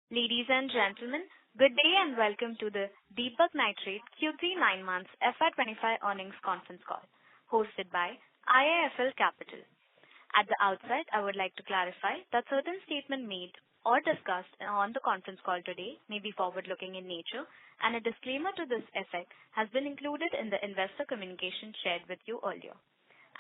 Ladies and gentlemen, good day and welcome to the Deepak Nitrite Q3 9 months FY25 earnings conference call, hosted by IIFL Capital. At the outset, I would like to clarify that certain statements made or discussed on the conference call today may be forward-looking in nature, and a disclaimer to this effect has been included in the investor communication shared with you earlier.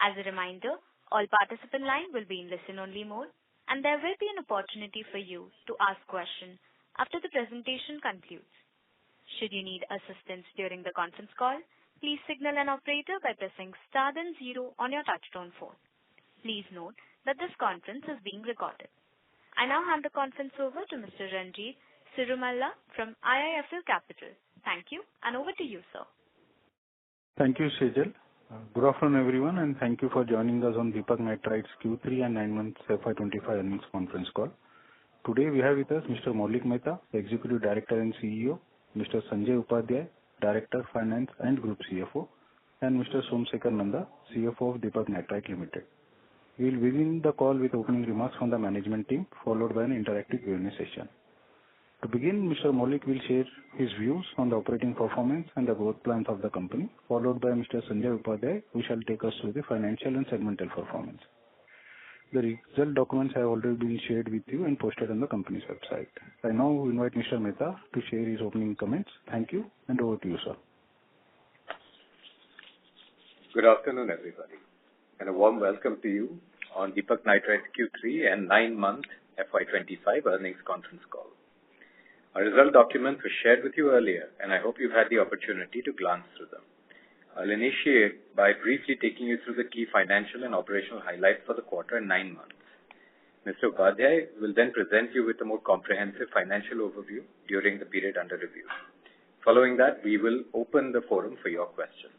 As a reminder, all participant lines will be in listen-only mode, and there will be an opportunity for you to ask questions after the presentation concludes. Should you need assistance during the conference call, please signal an operator by pressing star then 0 on your touchtone phone. Please note that this conference is being recorded. I now hand the conference over to Mr. Ranjit Sirumalla from IIFL Capital. Thank you, and over to you, sir. Thank you, Sejal. Good afternoon, everyone, and thank you for joining us on Deepak Nitrite's Q3 and 9 months FY25 earnings conference call. Today we have with us Mr. Maulik Mehta, Executive Director and CEO, Mr. Sanjay Upadhyay, Director Finance and Group CFO, and Mr. Somsekhar Nanda, CFO of Deepak Nitrite Limited. We will begin the call with opening remarks from the management team, followed by an interactive Q&A session. To begin, Mr. Maulik will share his views on the operating performance and the growth plans of the company, followed by Mr. Sanjay Upadhyay, who shall take us through the financial and segmental performance. The result documents have already been shared with you and posted on the company's website. I now invite Mr. Mehta to share his opening comments. Thank you, and over to you, sir. Good afternoon, everybody, and a warm welcome to you on Deepak Nitrite Q3 and 9 month FY25 earnings conference call. Our result documents were shared with you earlier, and I hope you've had the opportunity to glance through them. I'll initiate by briefly taking you through the key financial and operational highlights for the quarter and 9 months. Mr. Upadhyay will then present you with a more comprehensive financial overview during the period under review. Following that, we will open the forum for your questions.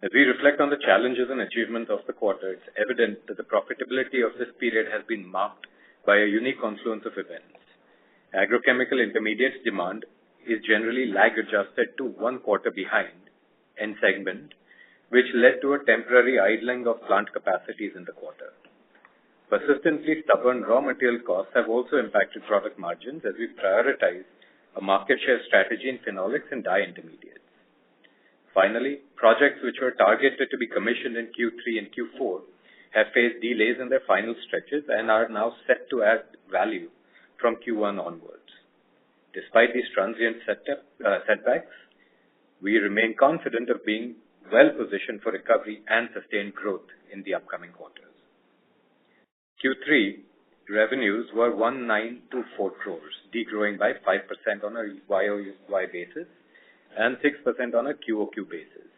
As we reflect on the challenges and achievements of the quarter, it's evident that the profitability of this period has been marked by a unique confluence of events. Agrochemical intermediates demand is generally lag-adjusted to 1 quarter behind end segment, which led to a temporary idling of plant capacities in the quarter. Persistently stubborn raw material costs have also impacted product margins as we prioritize a market share strategy in phenolics and dye intermediates. Finally, projects which were targeted to be commissioned in Q3 and Q4 have faced delays in their final stretches and are now set to add value from Q1 onwards. Despite these transient setbacks, we remain confident of being well positioned for recovery and sustained growth in the upcoming quarters. Q3 revenues were 1924 crores, degrowing by 5% on a YOY basis and 6% on a QOQ basis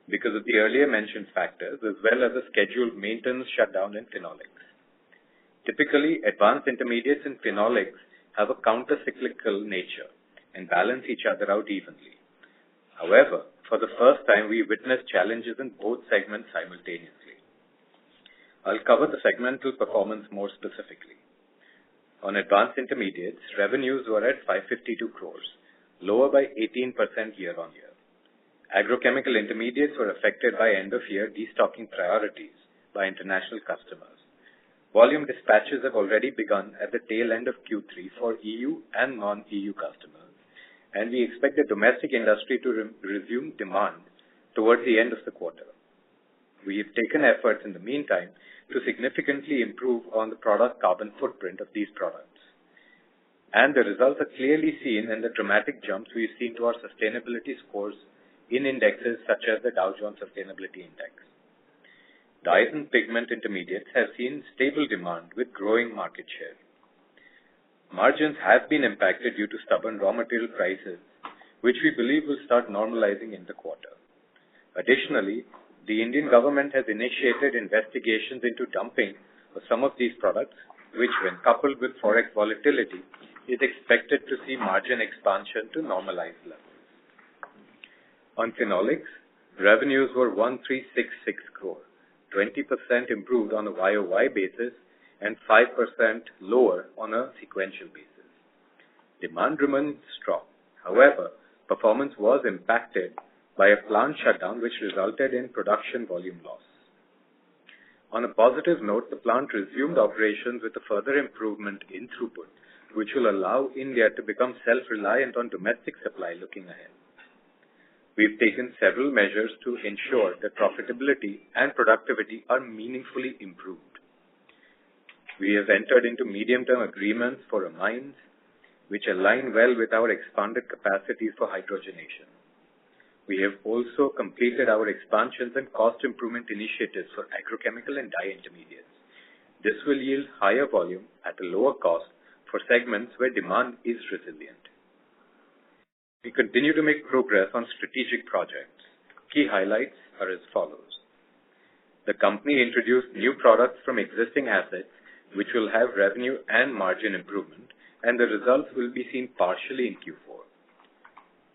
because of the earlier mentioned factors as well as a scheduled maintenance shutdown in phenolics. Typically, advanced intermediates in phenolics have a counter-cyclical nature and balance each other out evenly. However, for the first time, we witnessed challenges in both segments simultaneously. I'll cover the segmental performance more specifically. On advanced intermediates, revenues were at 552 crores, lower by 18% year-on-year. Agrochemical intermediates were affected by end-of-year destocking priorities by international customers. Volume dispatches have already begun at the tail end of Q3 for EU and non-EU customers, and we expect the domestic industry to resume demand towards the end of the quarter. We have taken efforts in the meantime to significantly improve on the product carbon footprint of these products, and the results are clearly seen in the dramatic jumps we've seen to our sustainability scores in indexes such as the Dow Jones Sustainability Index. Dyes and pigment intermediates have seen stable demand with growing market share. Margins have been impacted due to stubborn raw material prices, which we believe will start normalizing in the quarter. Additionally, the Indian government has initiated investigations into dumping of some of these products, which when coupled with forex volatility, is expected to see margin expansion to normalized levels. On phenolics, revenues were 1366 crore. 20% improved on a YOY basis and 5% lower on a sequential basis. Demand remains strong. However, performance was impacted by a plant shutdown which resulted in production volume loss. On a positive note, the plant resumed operations with a further improvement in throughput which will allow India to become self-reliant on domestic supply looking ahead. We've taken several measures to ensure that profitability and productivity are meaningfully improved. We have entered into medium-term agreements for amines, which align well with our expanded capacities for hydrogenation. We have also completed our expansions and cost improvement initiatives for agrochemical and dye intermediates. This will yield higher volume at a lower cost for segments where demand is resilient. We continue to make progress on strategic projects. Key highlights are as follows. The company introduced new products from existing assets, which will have revenue and margin improvement, and the results will be seen partially in Q4.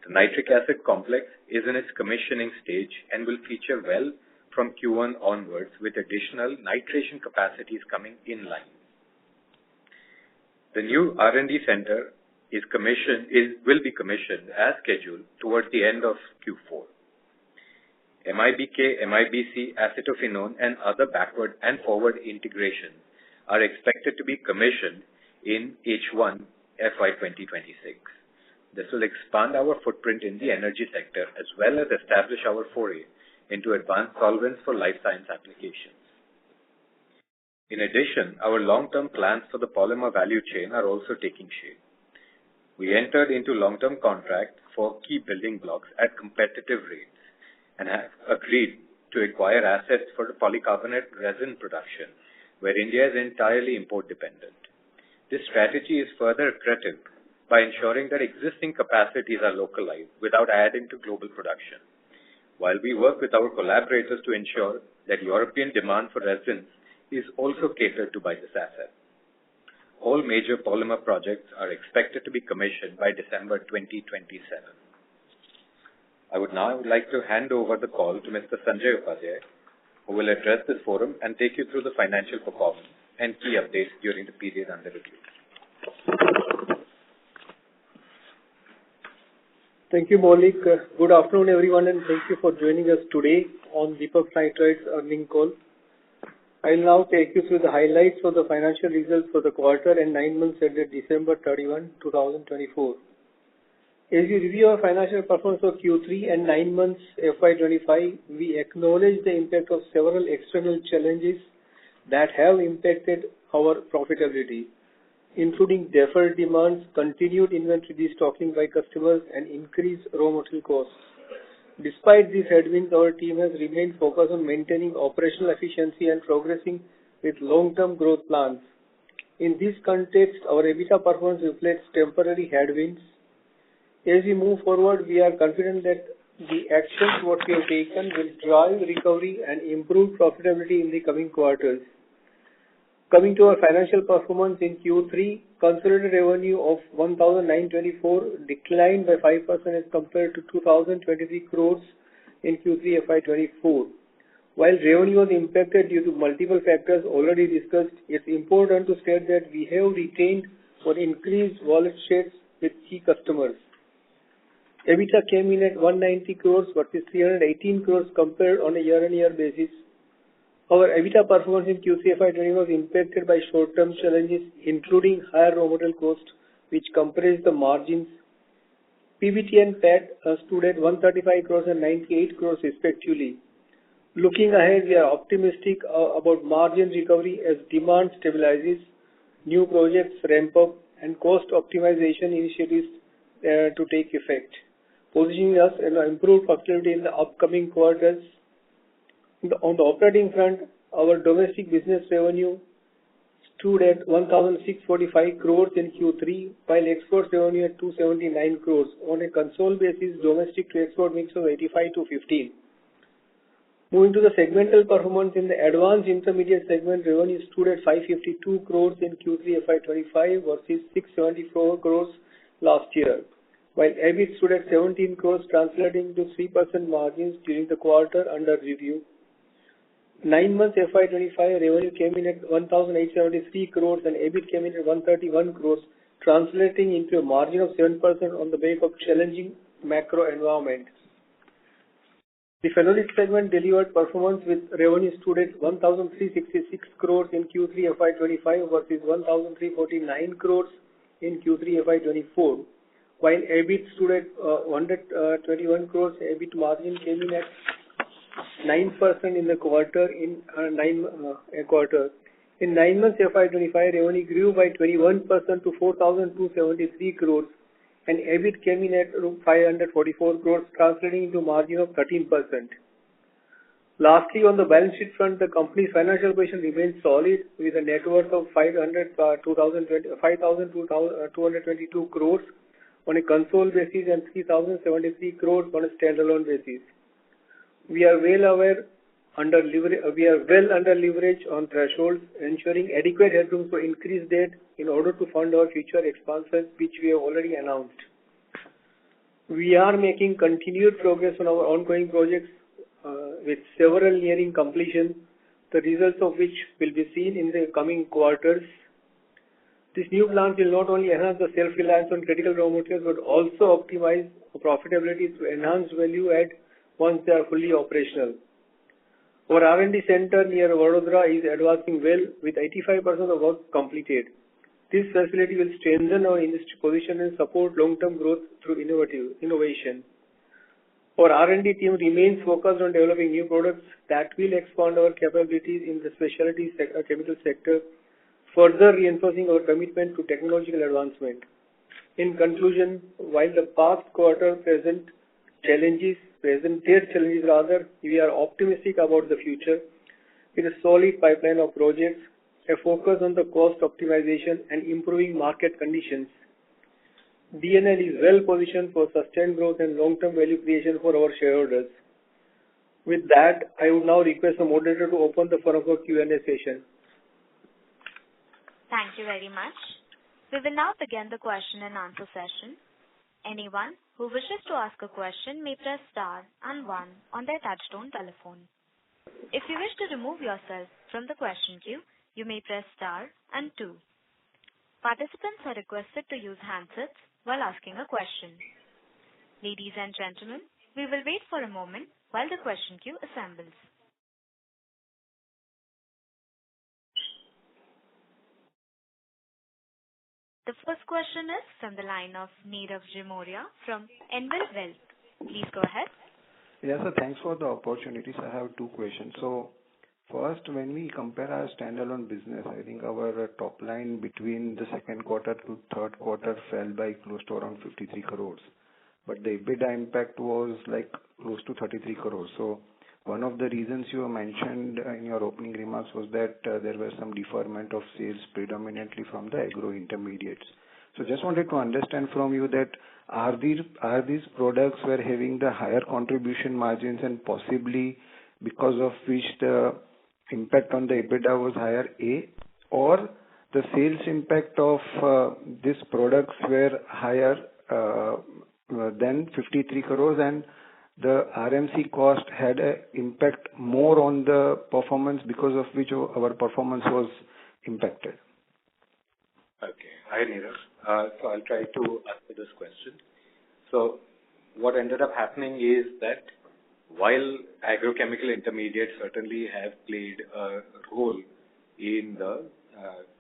The nitric acid complex is in its commissioning stage and will feature well from Q1 onwards, with additional nitration capacities coming in line. The new R&D center will be commissioned as scheduled towards the end of Q4. MIBK, MIBC, acetophenone, and other backward and forward integrations are expected to be commissioned in H1 FY2026. This will expand our footprint in the energy sector as well as establish our foray into advanced solvents for life science applications. In addition, our long-term plans for the polymer value chain are also taking shape. We entered into long-term contracts for key building blocks at competitive rates and have agreed to acquire assets for the polycarbonate resin production, where India is entirely import dependent. This strategy is further accretive by ensuring that existing capacities are localized without adding to global production, while we work with our collaborators to ensure that European demand for resins is also catered to by this asset. All major polymer projects are expected to be commissioned by December 2027. I would now like to hand over the call to Mr. Sanjay Upadhyay, who will address this forum and take you through the financial performance and key updates during the period under review. Thank you, Maulik. Good afternoon, everyone, and thank you for joining us today on Deepak Nitrite's earnings call. I will now take you through the highlights for the financial results for the quarter and 9 months ended December 31, 2024. As we review our financial performance for Q3 and 9 months FY25, we acknowledge the impact of several external challenges that have impacted our profitability, including deferred demands, continued inventory destocking by customers, and increased raw material costs. Despite these headwinds, our team has remained focused on maintaining operational efficiency and progressing with long-term growth plans. In this context, our EBITDA performance reflects temporary headwinds. As we move forward, we are confident that the actions what we have taken will drive recovery and improve profitability in the coming quarters. Coming to our financial performance in Q3, consolidated revenue of 1,924 declined by 5% as compared to 2,023 crores in Q3 FY24. While revenue was impacted due to multiple factors already discussed, it's important to state that we have retained or increased wallet shares with key customers. EBITDA came in at 190 crores versus 318 crores compared on a year-on-year basis. Our EBITDA performance in Q3 FY20 was impacted by short-term challenges, including higher raw material cost, which compressed the margins. PBT and PAT stood at 135 crores and 98 crores respectively. Looking ahead, we are optimistic about margin recovery as demand stabilizes, new projects ramp up, and cost optimization initiatives to take effect, positioning us in an improved profitability in the upcoming quarters. On the operating front, our domestic business revenue stood at 1,645 crores in Q3, while export revenue at 279 crores. On a consolidated basis, domestic to export mix of 85 to 15. Moving to the segmental performance in the advanced intermediate segment, revenue stood at 552 crores in Q3 FY25 versus 674 crores last year, while EBIT stood at 17 crores, translating to 3% margins during the quarter under review. 9 months FY25 revenue came in at 1,873 crores and EBIT came in at 131 crores, translating into a margin of 7% on the back of challenging macro environment. The phenolic segment delivered performance with revenue stood at 1,366 crores in Q3 FY25 versus 1,349 crores in Q3 FY24, while EBIT stood at 121 crores. EBIT margin came in at 9% in the quarter. In 9 months FY25, revenue grew by 21% to 4,273 crores, and EBIT came in at 544 crores, translating into a margin of 13%. Lastly, on the balance sheet front, the company's financial position remains solid with a net worth of 5,222 crores on a consolidated basis and 3,073 crores on a standalone basis. We are well under leverage on thresholds, ensuring adequate headroom for increased debt in order to fund our future expansions, which we have already announced. We are making continued progress on our ongoing projects, with several nearing completion, the results of which will be seen in the coming quarters. This new plant will not only enhance the self-reliance on critical raw materials, but also optimize profitability to enhance value add once they are fully operational. Our R&D center near Vadodara is advancing well with 85% of work completed. This facility will strengthen our industry position and support long-term growth through innovation. Our R&D team remains focused on developing new products that will expand our capabilities in the specialty chemical sector, further reinforcing our commitment to technological advancement. In conclusion, while the past quarter presented challenges, we are optimistic about the future with a solid pipeline of projects, a focus on the cost optimization and improving market conditions. DNL is well positioned for sustained growth and long-term value creation for our shareholders. With that, I would now request the moderator to open the forum for Q&A session. Thank you very much. We will now begin the question and answer session. Anyone who wishes to ask a question may press star and 1 on their touchtone telephone. If you wish to remove yourself from the question queue, you may press star and 2. Participants are requested to use handsets while asking a question. Ladies and gentlemen, we will wait for a moment while the question queue assembles. The first question is from the line of Nirav Jimoria from Envil Wealth. Please go ahead. Yes, sir. Thanks for the opportunities. I have two questions. So, first, when we compare our standalone business, I think our top line between the second quarter to third quarter fell by close to around 53 crores. But the EBITDA impact was like close to 33 crores. So, one of the reasons you mentioned in your opening remarks was that there was some deferment of sales predominantly from the agro intermediates. So, just wanted to understand from you that are these products were having the higher contribution margins and possibly because of which the impact on the EBITDA was higher, A, or the sales impact of these products were higher than 53 crores and the RMC cost had an impact more on the performance because of which our performance was impacted. Okay. Hi, Nirav. So I'll try to answer this question. So what ended up happening is that while agrochemical intermediates certainly have played a role in the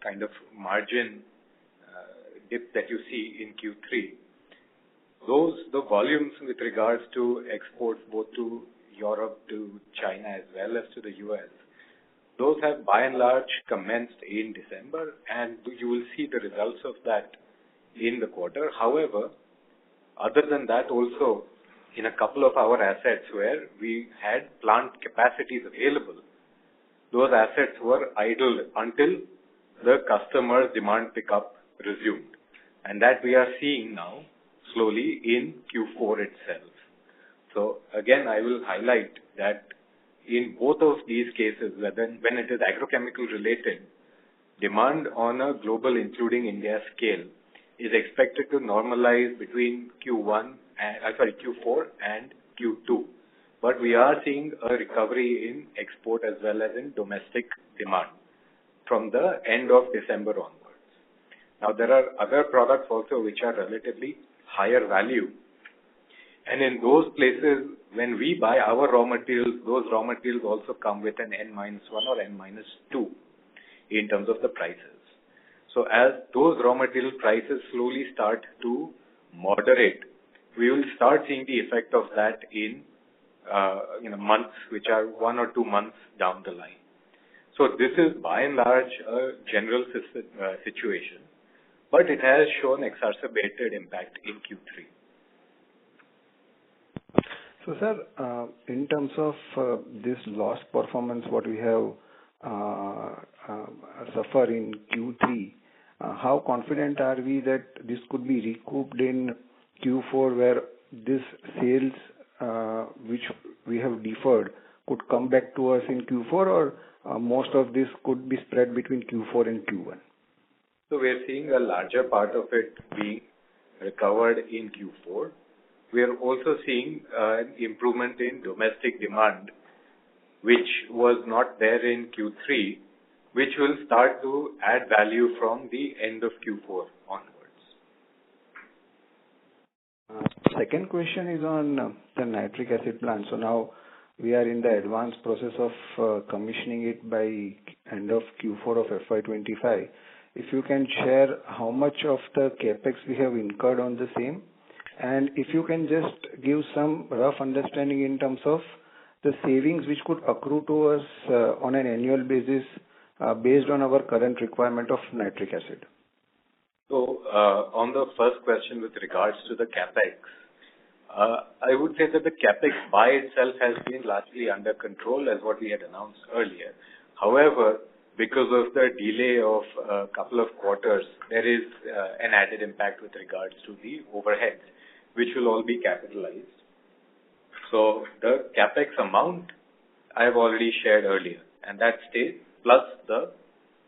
kind of margin dip that you see in Q3, the volumes with regards to exports both to Europe, to China as well as to the US, those have by and large commenced in December, and you will see the results of that in the quarter. However, other than that also, in a couple of our assets where we had plant capacities available, those assets were idle until the customer's demand pickup resumed. And that we are seeing now slowly in Q4 itself. So again, I will highlight that in both of these cases, when it is agrochemical related, demand on a global, including India scale, is expected to normalize between Q4 and Q2. But we are seeing a recovery in export as well as in domestic demand from the end of December onwards. Now, there are other products also which are relatively higher value. And in those places, when we buy our raw materials, those raw materials also come with an N-1 or N-2 in terms of the prices. So as those raw material prices slowly start to moderate, we will start seeing the effect of that in months which are 1 or 2 months down the line. So this is by and large a general situation, but it has shown exacerbated impact in Q3. So, sir, in terms of this lost performance, what we have suffered in Q3, how confident are we that this could be recouped in Q4, where this sales which we have deferred could come back to us in Q4, or most of this could be spread between Q4 and Q1? So we are seeing a larger part of it being recovered in Q4. We are also seeing an improvement in domestic demand, which was not there in Q3, which will start to add value from the end of Q4 onwards. Second question is on the nitric acid plant. So now we are in the advanced process of commissioning it by end of Q4 of FY25. If you can share how much of the capex we have incurred on the same, and if you can just give some rough understanding in terms of the savings which could accrue to us on an annual basis based on our current requirement of nitric acid. So on the first question with regards to the capex, I would say that the capex by itself has been largely under control as what we had announced earlier. However, because of the delay of a couple of quarters, there is an added impact with regards to the overheads, which will all be capitalized. So the capex amount I have already shared earlier, and that stays plus the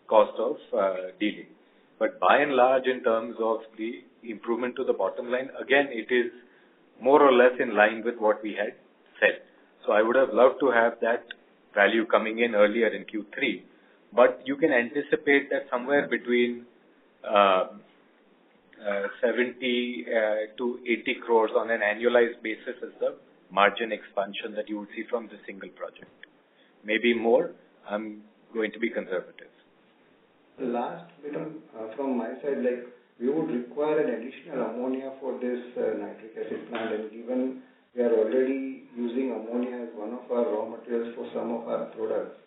cost of delay. But by and large, in terms of the improvement to the bottom line, again, it is more or less in line with what we had said. So I would have loved to have that value coming in earlier in Q3, but you can anticipate that somewhere between 70 to 80 crores on an annualized basis is the margin expansion that you would see from the single project. Maybe more. I'm going to be conservative. The last bit from my side, like we would require an additional ammonia for this nitric acid plant, and given we are already using ammonia as one of our raw materials for some of our products,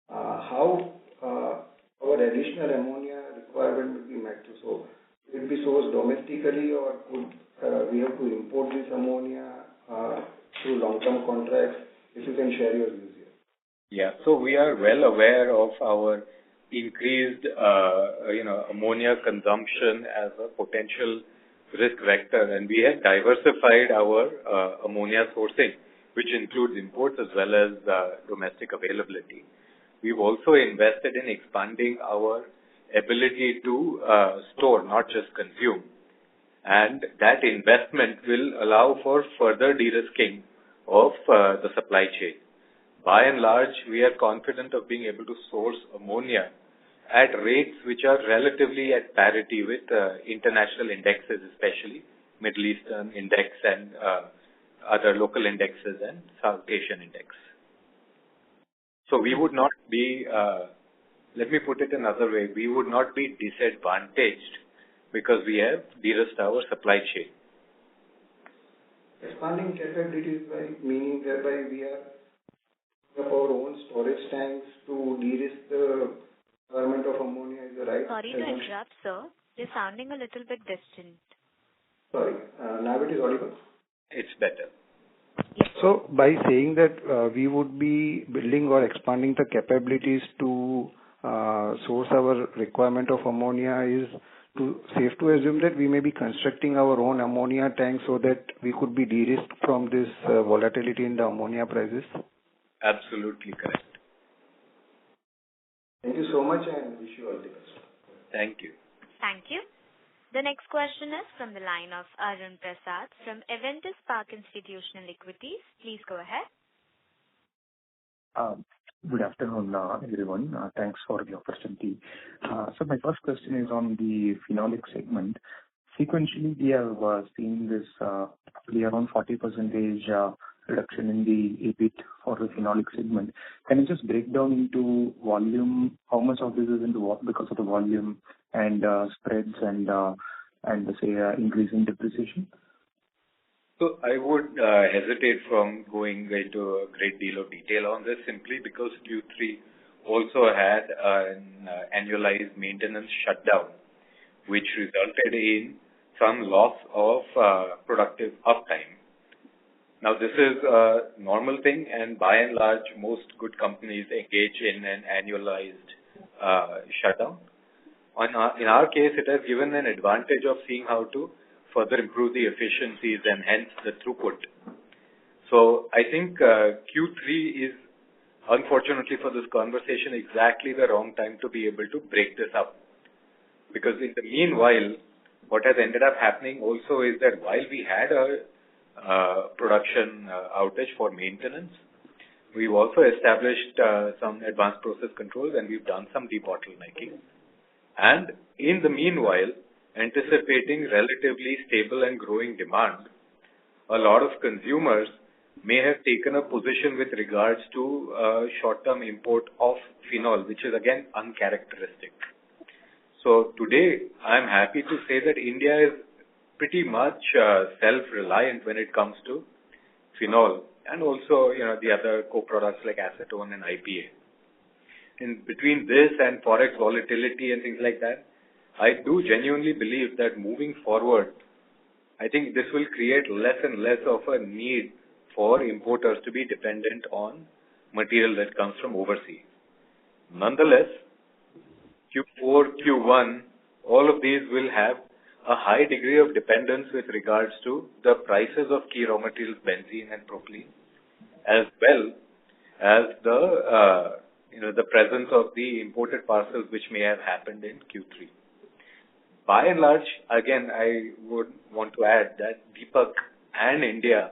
how our additional ammonia requirement will be met? So will it be sourced domestically, or could we have to import this ammonia through long-term contracts? If you can share your views here. Yeah, so we are well aware of our increased ammonia consumption as a potential risk vector, and we have diversified our ammonia sourcing, which includes imports as well as domestic availability. We've also invested in expanding our ability to store, not just consume, and that investment will allow for further de-risking of the supply chain. By and large, we are confident of being able to source ammonia at rates which are relatively at parity with international indexes, especially Middle Eastern index and other local indexes and South Asian index. So we would not be, let me put it another way, we would not be disadvantaged because we have de-risked our supply chain. Expanding capabilities meaning thereby we have our own storage tanks to de-risk the requirement of ammonia, is the right? Sorry to interrupt, sir. You're sounding a little bit distant. Sorry. Now it is audible? It's better. So by saying that we would be building or expanding the capabilities to source our requirement of ammonia, is safe to assume that we may be constructing our own ammonia tank so that we could be de-risked from this volatility in the ammonia prices? Absolutely correct. Thank you so much and wish you all the best. Thank you. Thank you. The next question is from the line of Arun Prasad from Aventus Park Institutional Equities. Please go ahead. Good afternoon, everyone. Thanks for the opportunity. So my first question is on the phenolic segment. Sequentially, we have seen this around 40% reduction in the EBIT for the phenolic segment. Can you just break down into volume, how much of this is into what because of the volume, spreads and say increase in depreciation? So I would hesitate from going into a great deal of detail on this simply because Q3 also had an annualized maintenance shutdown, which resulted in some loss of productive uptime. Now, this is a normal thing, and by and large, most good companies engage in an annualized shutdown. In our case, it has given an advantage of seeing how to further improve the efficiencies and hence the throughput. So I think Q3 is, unfortunately for this conversation, exactly the wrong time to be able to break this up. Because in the meanwhile, what has ended up happening also is that while we had a production outage for maintenance, we've also established some advanced process controls and we've done some debottlenecking. And in the meanwhile, anticipating relatively stable and growing demand, a lot of consumers may have taken a position with regards to short-term import of phenol, which is again uncharacteristic. So today, I'm happy to say that India is pretty much self-reliant when it comes to phenol and also, the other co-products like acetone and IPA. In between this and forex volatility and things like that, I do genuinely believe that moving forward, I think this will create less and less of a need for importers to be dependent on material that comes from overseas. Nonetheless, Q4, Q1, all of these will have a high degree of dependence with regards to the prices of key raw materials, benzene and propylene, as well as the presence of the imported parcels which may have happened in Q3. By and large, again, I would want to add that Deepak and India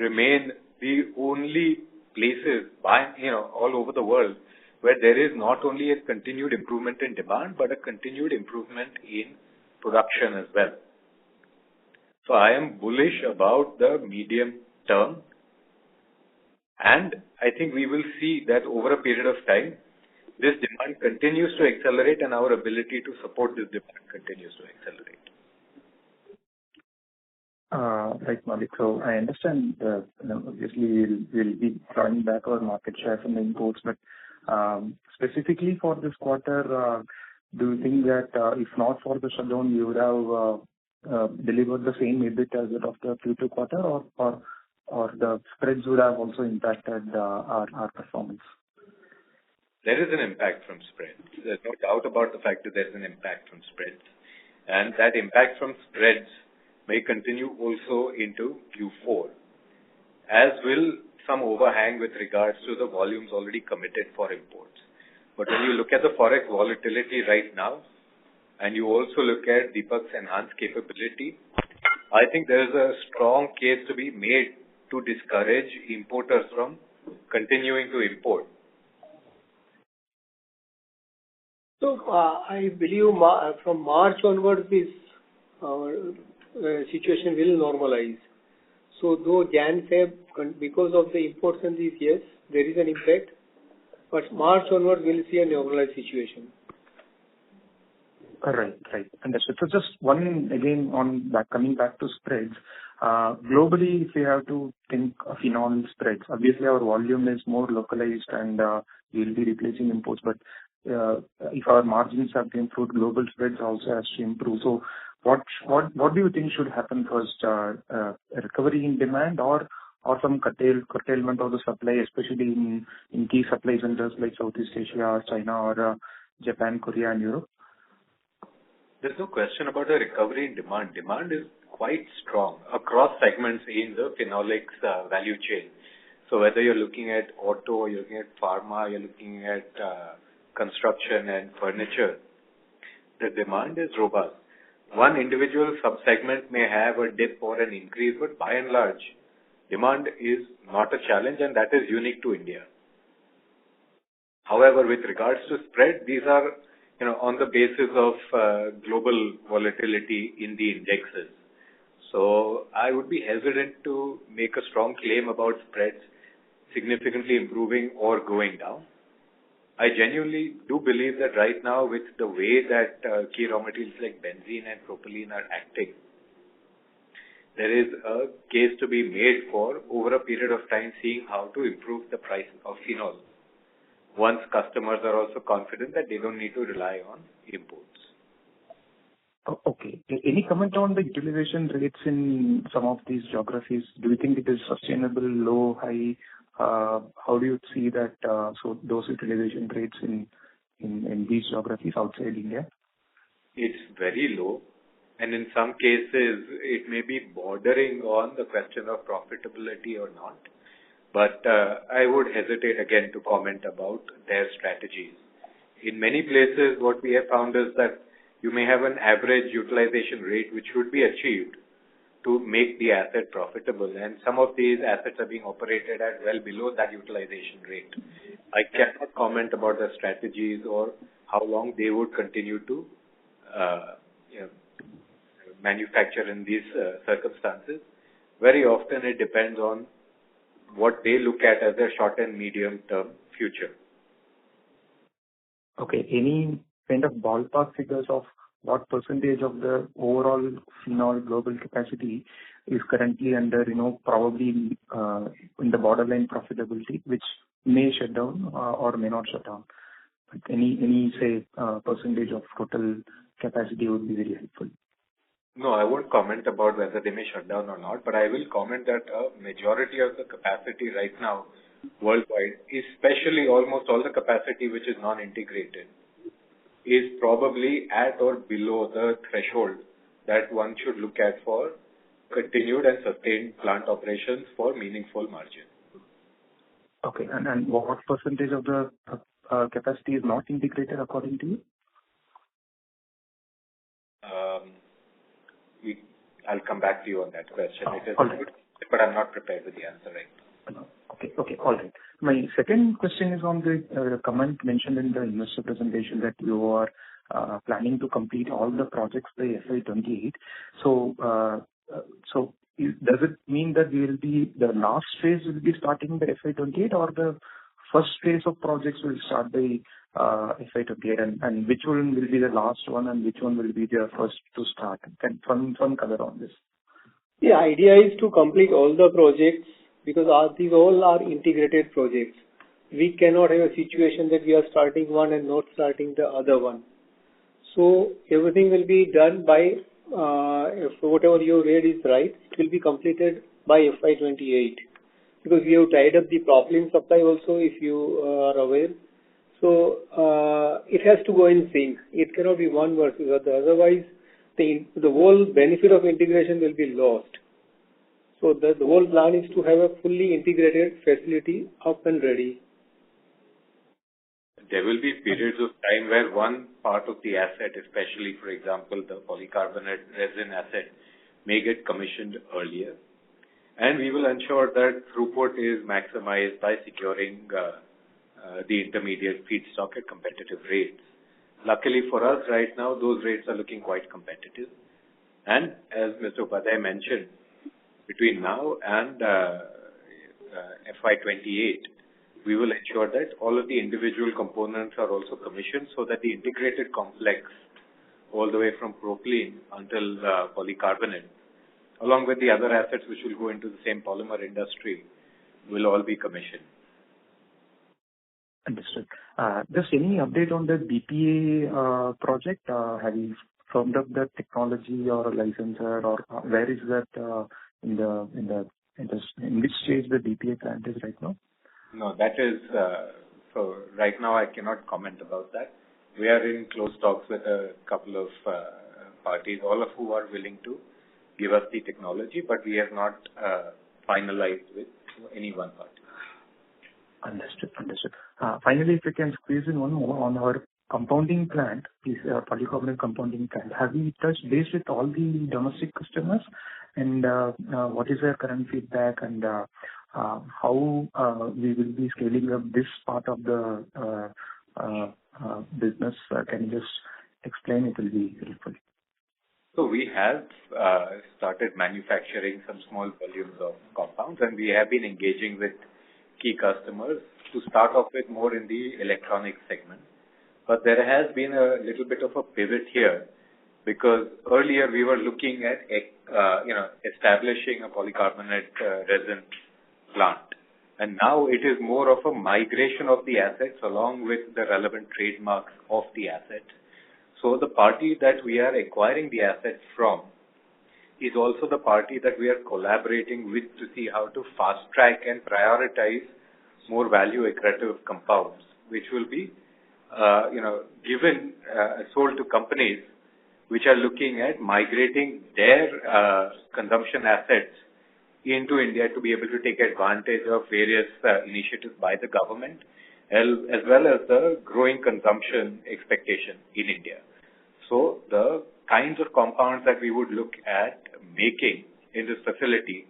remain the only places all over the world where there is not only a continued improvement in demand, but a continued improvement in production as well. So I am bullish about the medium term, and I think we will see that over a period of time, this demand continues to accelerate and our ability to support this demand continues to accelerate. Right, Malik. So I understand, obviously we'll be drawing back our market share from the imports, but specifically for this quarter, do you think that if not for the shutdown, you would have delivered the same EBIT as that of the Q2 quarter, or the spreads would have also impacted our performance? There is an impact from spreads. There's no doubt about the fact that there's an impact from spreads. And that impact from spreads may continue also into Q4, as will some overhang with regards to the volumes already committed for imports. But when you look at the forex volatility right now, and you also look at Deepak's enhanced capability, I think there is a strong case to be made to discourage importers from continuing to import. So I believe from March onwards, this situation will normalize. So though Jan-Feb, because of the imports and these, yes, there is an impact, but March onwards we'll see a normalized situation. Right. Understood. So just one again on that, coming back to spreads. Globally, if we have to think of phenol spreads, obviously our volume is more localized and we'll be replacing imports, but if our margins have to improve, global spreads also has to improve. So what do you think should happen first? A recovery in demand or some curtailment of the supply, especially in key supply centers like Southeast Asia, China, or Japan, Korea, and Europe? There's no question about a recovery in demand. Demand is quite strong across segments in the phenolics value chain. So whether you're looking at auto, or you're looking at pharma, you're looking at construction and furniture, the demand is robust. One individual subsegment may have a dip or an increase, but by and large, demand is not a challenge, and that is unique to India. However, with regards to spread, these are on the basis of global volatility in the indexes. So I would be hesitant to make a strong claim about spreads significantly improving or going down. I genuinely do believe that right now, with the way that key raw materials like benzene and propylene are acting, there is a case to be made for, over a period of time, seeing how to improve the price of phenol, once customers are also confident that they don't need to rely on imports. Okay. Any comment on the utilization rates in some of these geographies? Do you think it is sustainable, low, high? How do you see that, so those utilization rates in these geographies outside India? It's very low, and in some cases, it may be bordering on the question of profitability or not. But I would hesitate again to comment about their strategies. In many places, what we have found is that you may have an average utilization rate which should be achieved to make the asset profitable, and some of these assets are being operated at well below that utilization rate. I cannot comment about the strategies or how long they would continue to manufacture in these circumstances. Very often it depends on what they look at as their short and medium term future. Okay. Any kind of ballpark figures of what percentage of the overall phenol global capacity is currently under, probably in the borderline profitability, which may shut down or may not shut down? But any say percentage of total capacity would be very helpful. No, I won't comment about whether they may shut down or not, but I will comment that a majority of the capacity right now worldwide, especially almost all the capacity which is non-integrated, is probably at or below the threshold that one should look at for continued and sustained plant operations for meaningful margin. Okay. And what percentage of the capacity is not integrated according to you? I'll come back to you on that question. It is right. But I'm not prepared with the answer right now. Okay. All right. My second question is on the comment mentioned in the investor presentation that you are planning to complete all the projects by FY28. So does it mean that the last phase will be starting by FY28, or the first phase of projects will start by FY28, and which one will be the last one and which one will be the first to start? Can some color on this? The idea is to complete all the projects because these all are integrated projects. We cannot have a situation that we are starting one and not starting the other one. So everything will be done by, if whatever you read is right, it will be completed by FY28. Because we have tied up the propylene supply also, if you are aware. So it has to go in sync. It cannot be one versus the other. Otherwise, the whole benefit of integration will be lost. So the whole plan is to have a fully integrated facility up and ready. There will be periods of time where one part of the asset, especially, for example, the polycarbonate resin asset, may get commissioned earlier. And we will ensure that throughput is maximized by securing the intermediate feedstock at competitive rates. Luckily for us right now, those rates are looking quite competitive. And as Mr. Upadhyay mentioned, between now and FY28, we will ensure that all of the individual components are also commissioned so that the integrated complex, all the way from propylene until polycarbonate, along with the other assets which will go into the same polymer industry, will all be commissioned. Understood. Just any update on the BPA project? Have you firmed up the technology or licensor, or where is that in which stage the BPA plant is right now? No, that is so right now I cannot comment about that. We are in close talks with a couple of parties, all of who are willing to give us the technology, but we have not finalized with any one party. Understood. Finally, if we can squeeze in one more on our compounding plant, polycarbonate compounding plant. Have we touched base with all the domestic customers, and what is their current feedback, and how we will be scaling up this part of the business? Can you just explain? It will be helpful. So we have started manufacturing some small volumes of compounds, and we have been engaging with key customers to start off with more in the electronic segment. But there has been a little bit of a pivot here because earlier we were looking at, establishing a polycarbonate resin plant. And now it is more of a migration of the assets along with the relevant trademarks of the asset. So the party that we are acquiring the assets from is also the party that we are collaborating with to see how to fast track and prioritize more value accretive compounds, which will be, sold to companies which are looking at migrating their consumption assets into India to be able to take advantage of various initiatives by the government, as well as the growing consumption expectation in India. So the kinds of compounds that we would look at making in this facility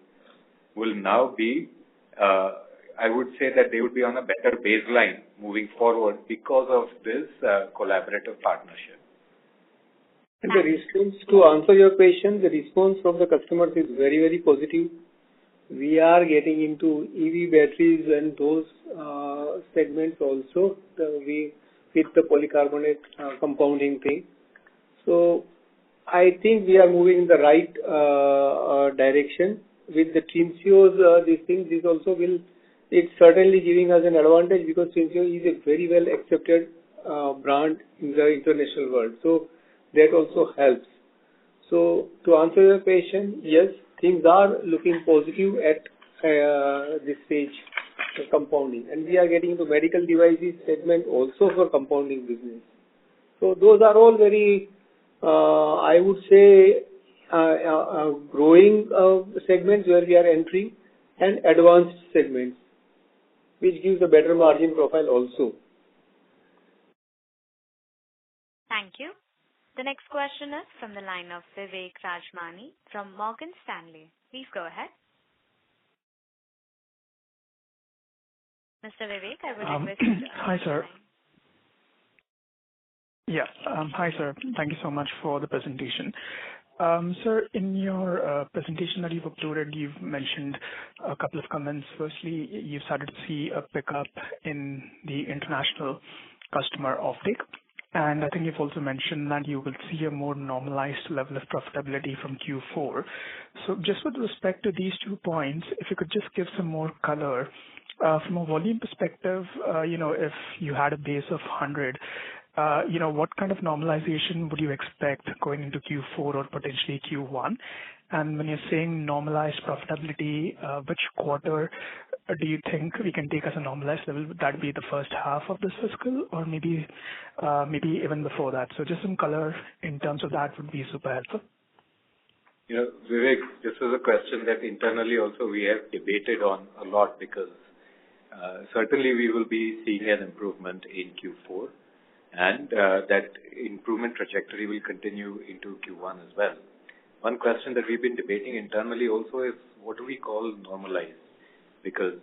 will now be, I would say that they would be on a better baseline moving forward because of this collaborative partnership. And the response, to answer your question, the response from the customers is very, very positive. We are getting into EV batteries and those segments also with the polycarbonate compounding thing. So I think we are moving in the right direction. With the Trinseo, this also will, it's certainly giving us an advantage because Trinseo is a very well accepted brand in the international world. So that also helps. So to answer your question, yes, things are looking positive at this stage of compounding. And we are getting into medical devices segment also for compounding business. So those are all very, I would say, growing segments where we are entering and advanced segments, which gives a better margin profile also. Thank you. The next question is from the line of Vivek Rajmani from Morgan Stanley. Please go ahead. Mr. Vivek, I would request you to Hi, sir. Yeah. Hi, sir. Thank you so much for the presentation. Sir, in your presentation that you've uploaded, you've mentioned a couple of comments. Firstly, you've started to see a pickup in the international customer offtake. And I think you've also mentioned that you will see a more normalized level of profitability from Q4. So just with respect to these 2 points, if you could just give some more color from a volume perspective, if you had a base of 100, what kind of normalization would you expect going into Q4 or potentially Q1? And when you're saying normalized profitability, which quarter do you think we can take as a normalized level? Would that be the first half of this fiscal or maybe even before that? So just some color in terms of that would be super helpful. Vivek, this is a question that internally also we have debated on a lot because certainly we will be seeing an improvement in Q4 and that improvement trajectory will continue into Q1 as well. One question that we've been debating internally also is what do we call normalized? Because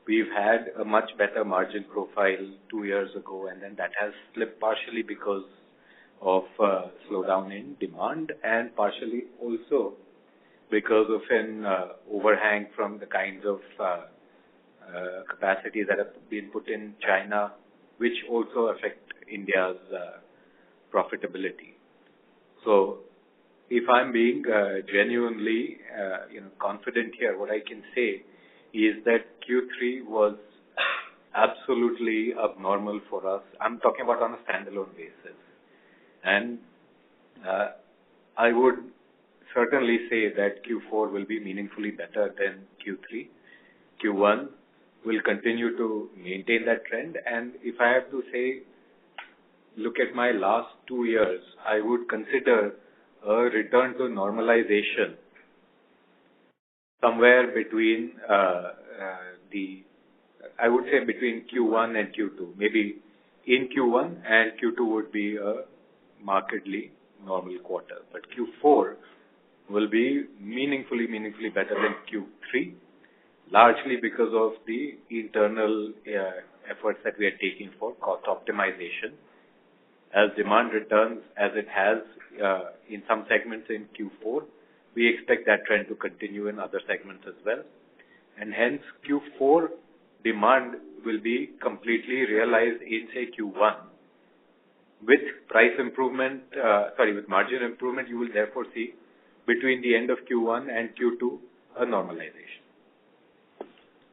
we've had a much better margin profile 2 years ago and then that has slipped partially because of slowdown in demand and partially also because of an overhang from the kinds of capacities that have been put in China, which also affect India's profitability. So if I'm being genuinely confident here, what I can say is that Q3 was absolutely abnormal for us. I'm talking about on a standalone basis. And I would certainly say that Q4 will be meaningfully better than Q3. Q1 will continue to maintain that trend. And if I have to say, look at my last 2 years, I would consider a return to normalization somewhere between I would say between Q1 and Q2. Maybe in Q1 and Q2 would be a markedly normal quarter. But Q4 will be meaningfully better than Q3, largely because of the internal efforts that we are taking for cost optimization. As demand returns, as it has in some segments in Q4, we expect that trend to continue in other segments as well. And hence, Q4 demand will be completely realized in, say, Q1. With price improvement, with margin improvement, you will therefore see between the end of Q1 and Q2 a normalization.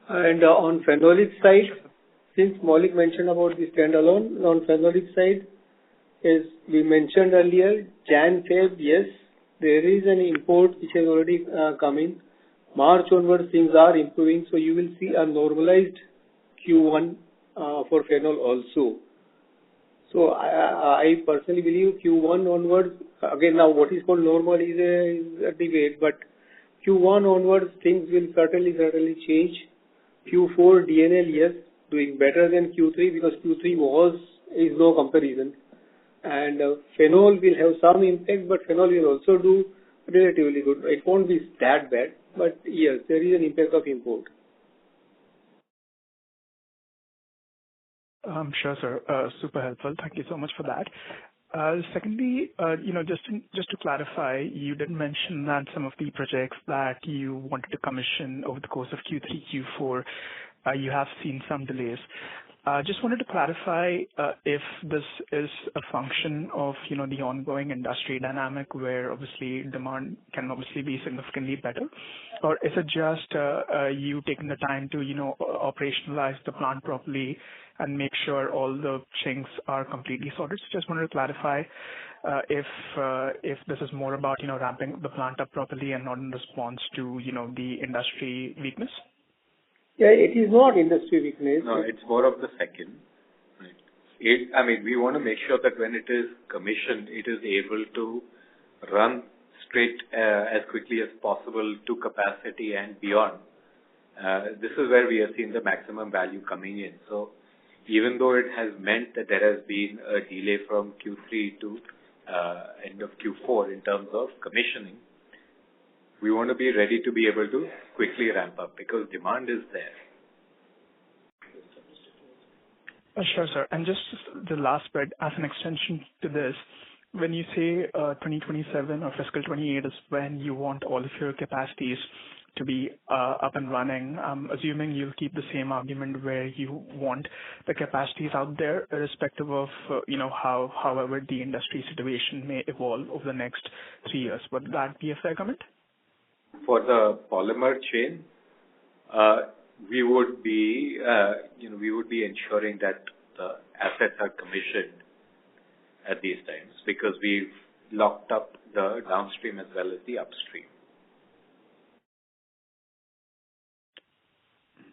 And on phenolic side, since Maulik mentioned about the standalone, on phenolic side, as we mentioned earlier, Jan, Feb, yes, there is an import which has already come in. March onwards, things are improving, so you will see a normalized Q1 for phenol also. So I personally believe Q1 onwards, again now what is called normal is a debate, but Q1 onwards things will certainly change. Q4 DNL, yes, doing better than Q3 because Q3 is no comparison. And phenol will have some impact, but phenol will also do relatively good. It won't be that bad, but yes, there is an impact of import. Sure, sir. Super helpful. Thank you so much for that. Secondly, just to clarify, you did mention that some of the projects that you wanted to commission over the course of Q3, Q4, you have seen some delays. Just wanted to clarify if this is a function of, the ongoing industry dynamic where obviously demand can obviously be significantly better, or is it just you taking the time to, operationalize the plant properly and make sure all the chinks are completely sorted? So just wanted to clarify if this is more about, ramping the plant up properly and not in response to, the industry weakness. Yeah, it is not industry weakness. No, it's more of the second. Right. We want to make sure that when it is commissioned, it is able to run straight as quickly as possible to capacity and beyond. This is where we have seen the maximum value coming in. So even though it has meant that there has been a delay from Q3 to end of Q4 in terms of commissioning, we want to be ready to be able to quickly ramp up because demand is there. Sure, sir. And just the last bit, as an extension to this, when you say 2027 or fiscal 28 is when you want all of your capacities to be up and running, I'm assuming you'll keep the same argument where you want the capacities out there, irrespective of, however the industry situation may evolve over the next 3 years. Would that be a fair comment? For the polymer chain, we would be ensuring that the assets are commissioned at these times because we've locked up the downstream as well as the upstream.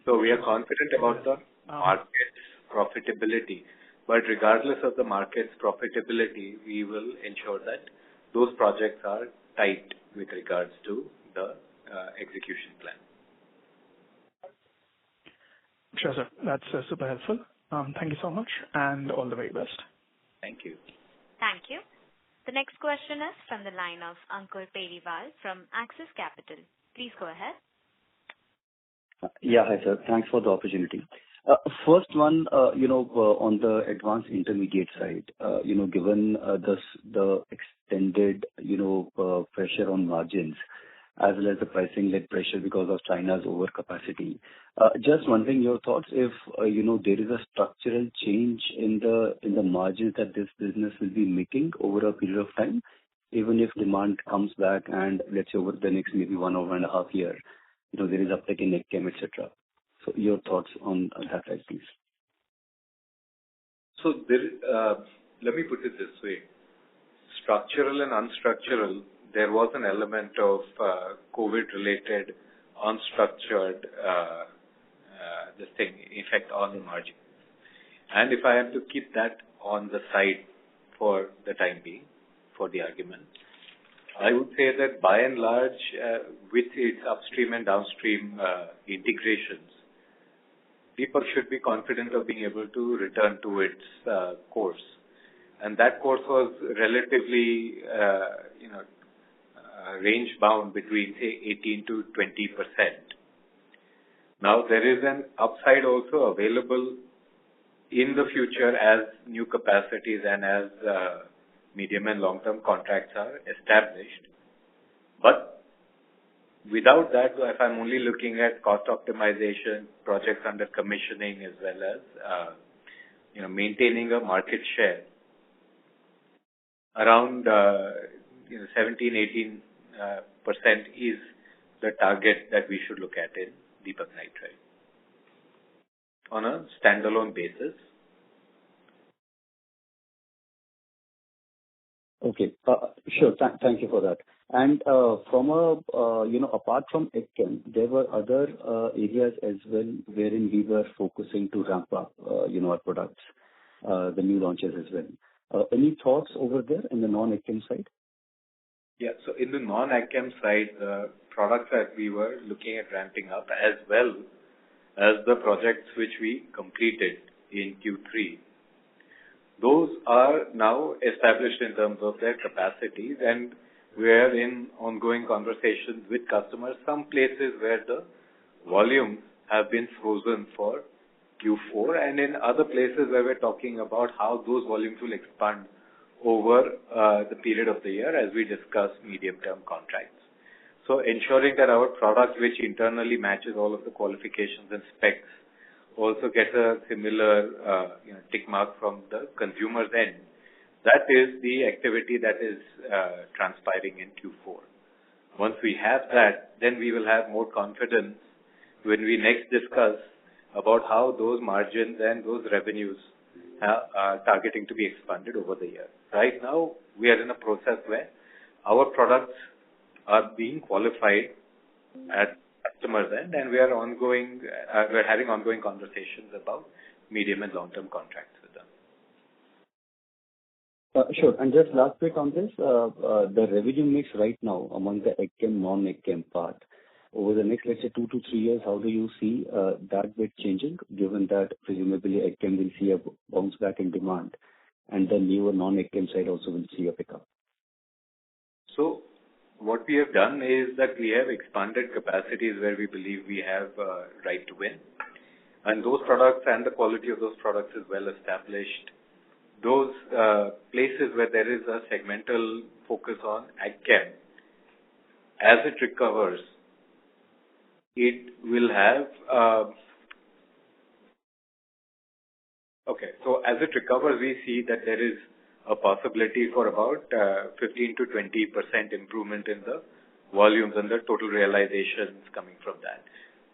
So we are confident about the market's profitability, but regardless of the market's profitability, we will ensure that those projects are tight with regards to the execution plan. Sure, sir. That's super helpful. Thank you so much and all the very best. Thank you. Thank you. The next question is from the line of Ankur Periwal from Axis Capital. Please go ahead. Yeah, hi, sir. Thanks for the opportunity. First one, on the advanced intermediate side, given the extended, pressure on margins, as well as the pricing-led pressure because of China's overcapacity. Just wondering your thoughts if, there is a structural change in the margins that this business will be making over a period of time, even if demand comes back and let's say over the next maybe 1 or 1.5 year, there is uptake in Chem, etc. So your thoughts on that side, please. So let me put it this way. Structural and unstructural, there was an element of COVID-related unstructured effect on the margin. And if I have to keep that on the side for the time being, for the argument, I would say that by and large, with its upstream and downstream integrations, Deepak should be confident of being able to return to its course. And that course was relatively, range bound between, say, 18 to 20%. Now, there is an upside also available in the future as new capacities and as medium and long-term contracts are established. But Without that, if I'm only looking at cost optimization, projects under commissioning, as well as maintaining a market share around 17-18% is the target that we should look at in Deepak Nitrite on a standalone basis. Okay. Sure. Thank you for that. And from apart from AgChem, there were other areas as well wherein we were focusing to ramp up, our products, the new launches as well. Any thoughts over there in the non-AgChem side? Yeah. So in the non-AgChem side, the products that we were looking at ramping up, as well as the projects which we completed in Q3, those are now established in terms of their capacities, and we are in ongoing conversations with customers. Some places where the volumes have been frozen for Q4, and in other places where we're talking about how those volumes will expand over the period of the year as we discuss medium-term contracts. So ensuring that our product, which internally matches all of the qualifications and specs, also gets a similar tick mark from the consumer's end. That is the activity that is transpiring in Q4. Once we have that, then we will have more confidence when we next discuss about how those margins and those revenues are targeting to be expanded over the year. Right now, we are in a process where our products are being qualified at customers' end, and we are we're having ongoing conversations about medium and long-term contracts with them. Sure. And just last bit on this, the revenue mix right now among the AgChem, non-AgChem part, over the next, let's say, 2 to 3 years, how do you see that bit changing, given that presumably AgChem will see a bounce back in demand, and the newer non-AgChem side also will see a pickup? So what we have done is that we have expanded capacities where we believe we have right to win. And those products and the quality of those products is well established. Those places where there is a segmental focus on AgChem, as it recovers, it will have... So as it recovers, we see that there is a possibility for about 15 to 20% improvement in the volumes and the total realizations coming from that.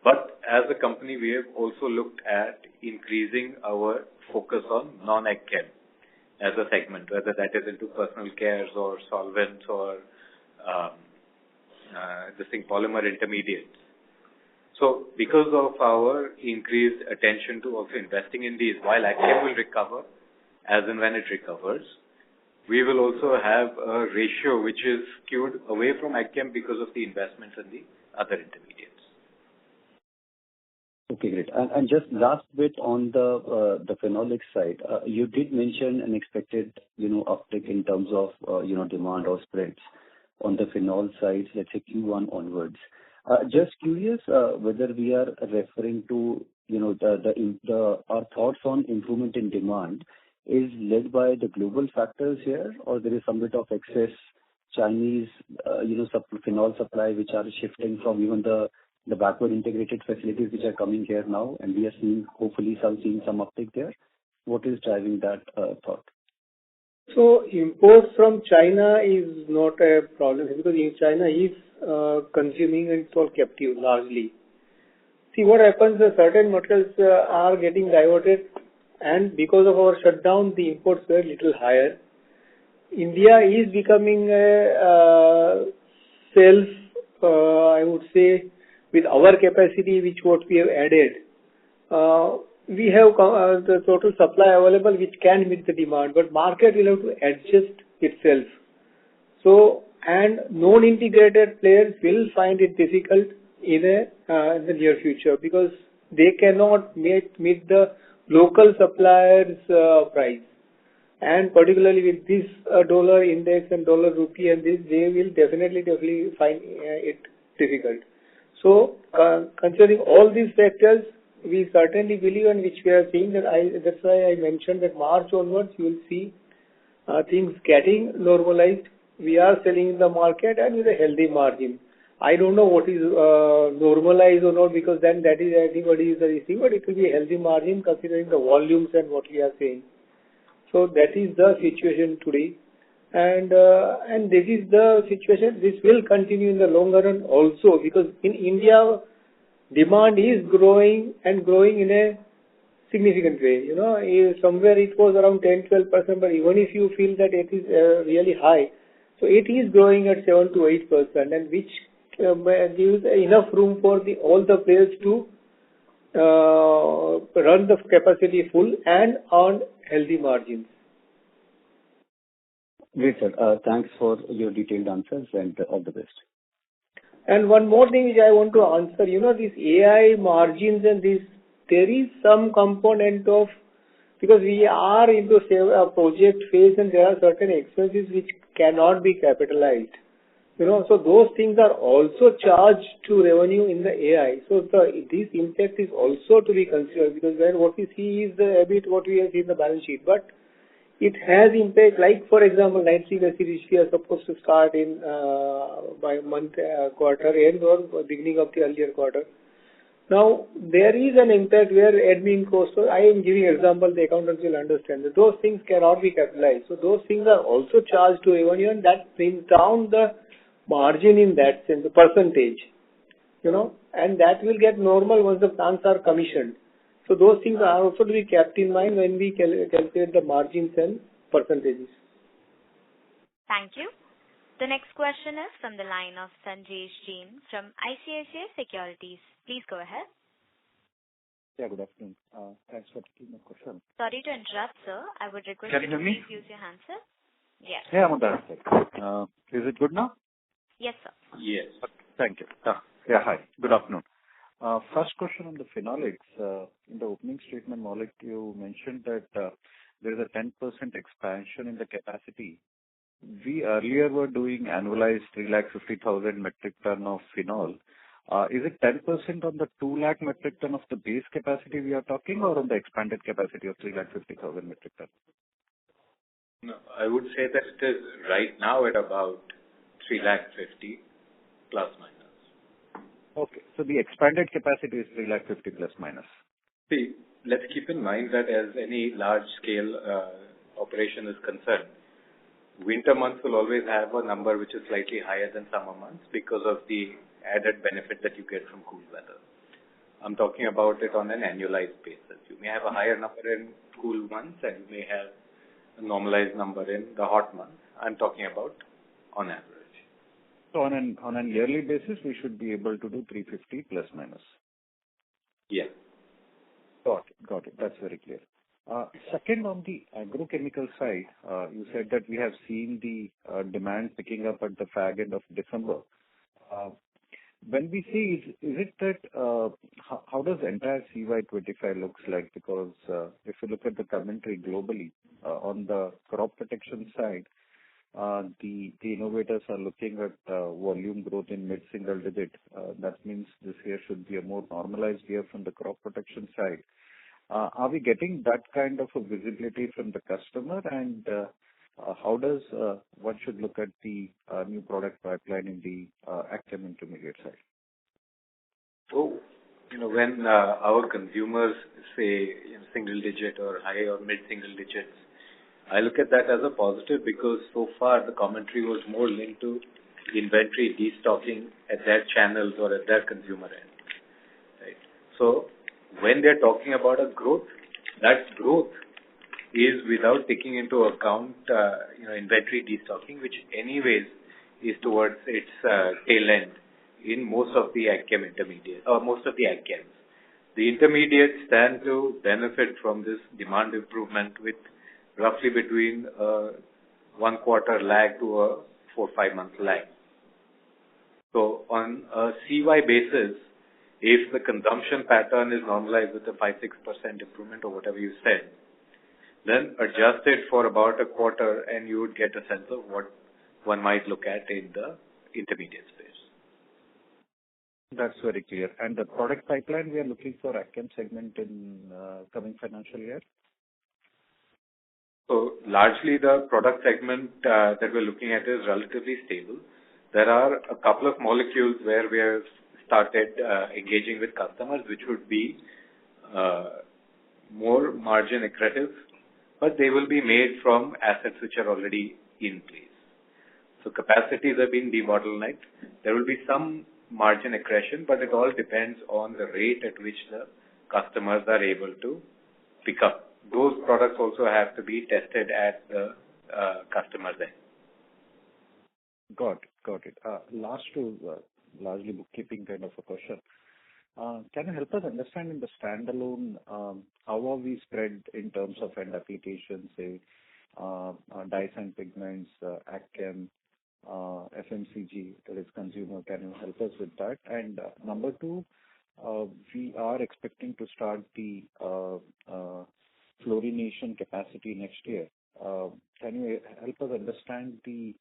But as a company, we have also looked at increasing our focus on non-AgChem as a segment, whether that is into personal cares or solvents or polymer intermediates. So because of our increased attention to also investing in these, while AgChem will recover as and when it recovers, we will also have a ratio which is skewed away from AgChem because of the investments in the other intermediates. Okay, great. And just last bit on the phenolics side, you did mention an expected, uptick in terms of, demand or spreads on the phenol side, let's say Q1 onwards. Just curious whether we are referring to, our thoughts on improvement in demand is led by the global factors here, or there is some bit of excess Chinese, phenol supply which are shifting from even the backward integrated facilities which are coming here now, and we are hopefully seeing some uptick there. What is driving that thought? So imports from China is not a problem because China is consuming and it's all captive largely. See what happens, certain materials are getting diverted, and because of our shutdown, the imports were a little higher. India is becoming I would say, with our capacity, what we have added, we have the total supply available which can meet the demand, but market will have to adjust itself. So, and non-integrated players will find it difficult in the near future because they cannot meet the local suppliers' price. And particularly with this dollar index and dollar rupee and this, they will definitely find it difficult. So, considering all these factors, we certainly believe, and which we are seeing, that's why I mentioned that March onwards you will see things getting normalized. We are selling in the market and with a healthy margin. I don't know what is normalized or not, because then that is anybody is the receiver, but it will be a healthy margin considering the volumes and what we are saying. So that is the situation today. And this is the situation. This will continue in the longer run also, because in India, demand is growing and growing in a significant way. Somewhere it was around 10-12%, but even if you feel that it is really high, so it is growing at 7 to 8%, and which gives enough room for all the players to run the capacity full and earn healthy margins. Great, sir. Thanks for your detailed answers and all the best. And one more thing which I want to answer, these AI margins and this, there is some component of, because we are into a project phase and there are certain expenses which cannot be capitalized. So those things are also charged to revenue in the AI. So this impact is also to be considered, because when what we see is the EBIT, what we have seen in the balance sheet, but it has impact. Like for example, nitric acid, which we are supposed to start in by quarter end or beginning of the earlier quarter. Now there is an impact where admin costs. So I am giving example, the accountants will understand that those things cannot be capitalized. So those things are also charged to revenue, and that brings down the margin in that sense, the percentage, and that will get normal once the plants are commissioned. So those things are also to be kept in mind when we calculate the margins and percentages. Thank you. The next question is from the line of Sanjesh Jain from ICICI Securities. Please go ahead. Yeah, good afternoon. Thanks for taking my question. Sorry to interrupt, sir. I would request Can you hear me? Please use your handset. Yes. Yeah, I'm on that side. Is it good now? Yes, sir. Yes. Thank you. Yeah, hi. Good afternoon. First question on the phenolics. In the opening statement, Maulik, you mentioned that there is a 10% expansion in the capacity. We earlier were doing annualized 350,000 metric ton of phenol. Is it 10% on the 2 lakh metric ton of the base capacity we are talking, or on the expanded capacity of 350,000 metric ton? No, I would say that it is right now at about 350,000 plus minus. Okay. So the expanded capacity is 350,000 plus minus. See, let's keep in mind that as any large-scale operation is concerned, winter months will always have a number which is slightly higher than summer months because of the added benefit that you get from cool weather. I'm talking about it on an annualized basis. You may have a higher number in cool months and you may have a normalized number in the hot months. I'm talking about on average. So on an yearly basis, we should be able to do 350 plus minus. Yeah. Got it. That's very clear. Second, on the agrochemical side, you said that we have seen the demand picking up at the fag end of December. When we see, is it that how does entire CY25 looks like? Because if you look at the commentary globally on the crop protection side, the innovators are looking at volume growth in mid-single digit. That means this year should be a more normalized year from the crop protection side. Are we getting that kind of a visibility from the customer? And how does one should look at the new product pipeline in the Agchem intermediate side? So, when our consumers say single digit or high or mid-single digits, I look at that as a positive because so far the commentary was more linked to inventory destocking at their channels or at their consumer end. Right? So, when they're talking about a growth, that growth is without taking into account inventory destocking, which anyways is towards its tail end in most of the Agchem intermediates or most of the Agchems. The intermediates stand to benefit from this demand improvement with roughly between 1 quarter lag to a 4-5 month lag. So on a CY basis, if the consumption pattern is normalized with a 5-6% improvement or whatever you said, then adjust it for about a quarter and you would get a sense of what one might look at in the intermediate space. That's very clear. And the product pipeline we are looking for Agchem segment in coming financial year? So largely the product segment that we're looking at is relatively stable. There are a couple of molecules where we have started engaging with customers, which would be more margin accretive, but they will be made from assets which are already in place. So capacities have been debottlenecked. There will be some margin accretion, but it all depends on the rate at which the customers are able to pick up. Those products also have to be tested at the customer's end. Got it. Last two, largely bookkeeping kind of a question. Can you help us understand in the standalone, how are we spread in terms of end applications, say, dyes and pigments, AgChem, FMCG, that is consumer? Can you help us with that? And number two, we are expecting to start the fluorination capacity next year. Can you help us understand the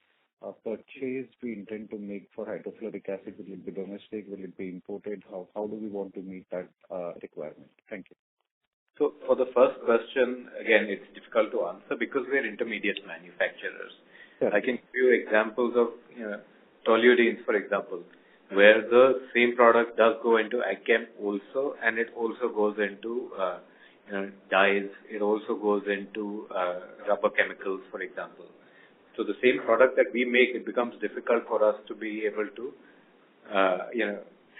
purchase we intend to make for hydrofluoric acid? Will it be domestic? Will it be imported? How do we want to meet that requirement? Thank you. So for the first question, again, it's difficult to answer because we're intermediate manufacturers. Sure. I can give you examples of toluenes, for example, where the same product does go into AgChem also, and it also goes into dyes. It also goes into rubber chemicals, for example. So the same product that we make, it becomes difficult for us to be able to,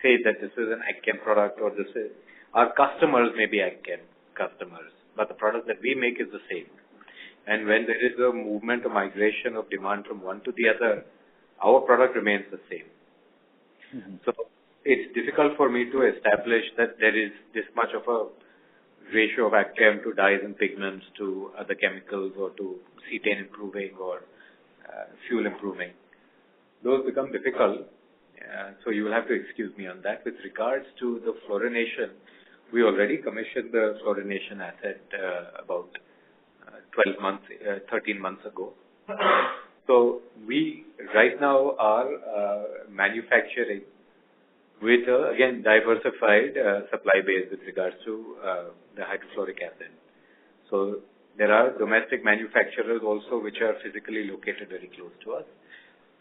say that this is an AgChem product or this is. Our customers may be AgChem customers, but the product that we make is the same. And when there is a movement or migration of demand from one to the other, our product remains the same. Mm-hmm. So it's difficult for me to establish that there is this much of a ratio of AgChem to dyes and pigments to other chemicals or to cetane improving or fuel improving. Those become difficult. So you will have to excuse me on that. With regards to the fluorination, we already commissioned the fluorination asset about 13 months ago. So we right now are manufacturing with, again, diversified supply base with regards to the hydrofluoric acid. So there are domestic manufacturers also which are physically located very close to us.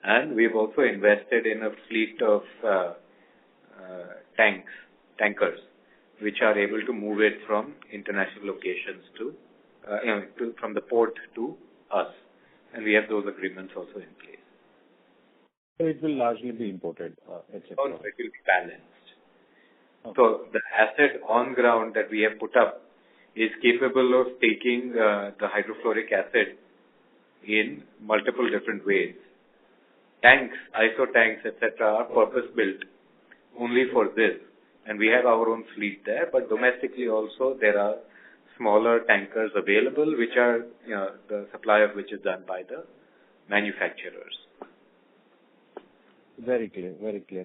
And we've also invested in a fleet of tankers, which are able to move it from international locations from the port to us. And we have those agreements also in place. So it will largely be imported, etc. No, it will be balanced. Okay. So the asset on ground that we have put up is capable of taking the hydrofluoric acid in multiple different ways. Tanks, ISO tanks, etc. are purpose-built only for this. And we have our own fleet there, but domestically also there are smaller tankers available, which are, the supply of which is done by the manufacturers. Very clear,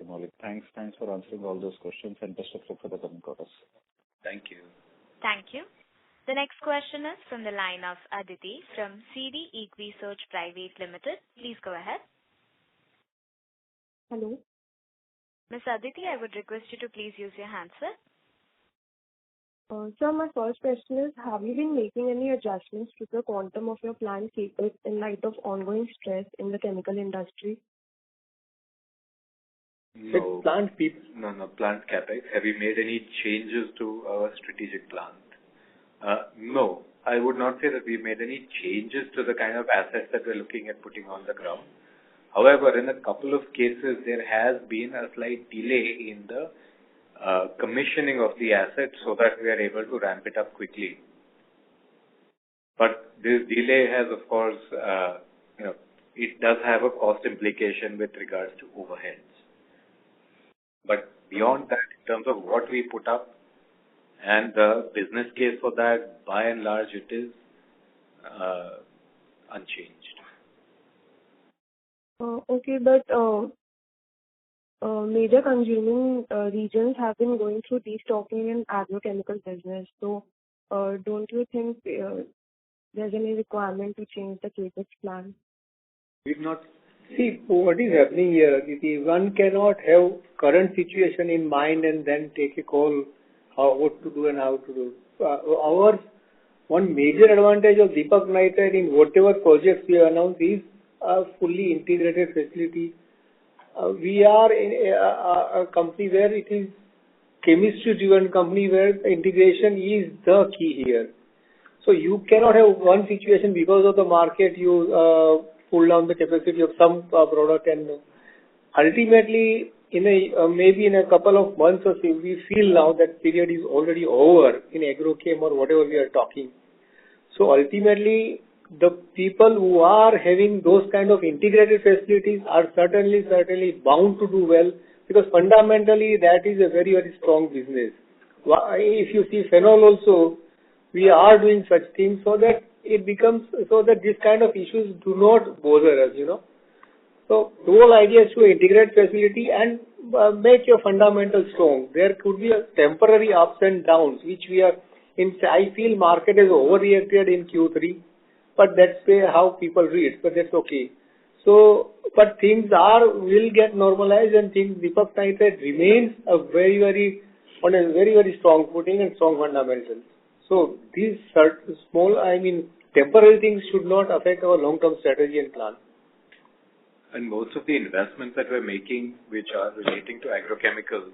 Maulik. Thanks for answering all those questions, and best of luck for the coming quarters. Thank you. Thank you. The next question is from the line of Aditi from CD Equisearch Private Limited. Please go ahead. Hello. Ms. Aditi, I would request you to please use your handset. Sir, my first question is, have you been making any adjustments to the quantum of your planned CapEx in light of ongoing stress in the chemical industry? No. Plant CapEx. Have we made any changes to our strategic plan? No. I would not say that we've made any changes to the kind of assets that we're looking at putting on the ground. However, in a couple of cases, there has been a slight delay in the commissioning of the asset so that we are able to ramp it up quickly. But this delay has, of course, it does have a cost implication with regards to overheads. But beyond that, in terms of what we put up and the business case for that, by and large, it is unchanged. Okay, but major consuming regions have been going through destocking in agrochemical business. So, don't you think there's any requirement to change the CapEx plan? We've not. See, what is happening here, Aditi, one cannot have current situation in mind and then take a call what to do and how to do. Our one major advantage of Deepak Nitrite in whatever projects we announce is a fully integrated facility we are a company where it is chemistry-driven company where integration is the key here. So you cannot have one situation because of the market you pull down the capacity of some product, and ultimately maybe in a couple of months or so, we feel now that period is already over in agrochem or whatever we are talking. So ultimately, the people who are having those kind of integrated facilities are certainly bound to do well, because fundamentally that is a very, very strong business. If you see phenol also, we are doing such things so that it becomes, so that this kind of issues do not bother us, So the whole idea is to integrate facility and make your fundamentals strong. There could be a temporary ups and downs, which I feel market has overreacted in Q3, but that's how people read, but that's okay. So, but things will get normalized, and Deepak Nitrite remains on a very, very strong footing and strong fundamentals. So these temporary things should not affect our long-term strategy and plan. And most of the investments that we're making, which are relating to agrochemicals,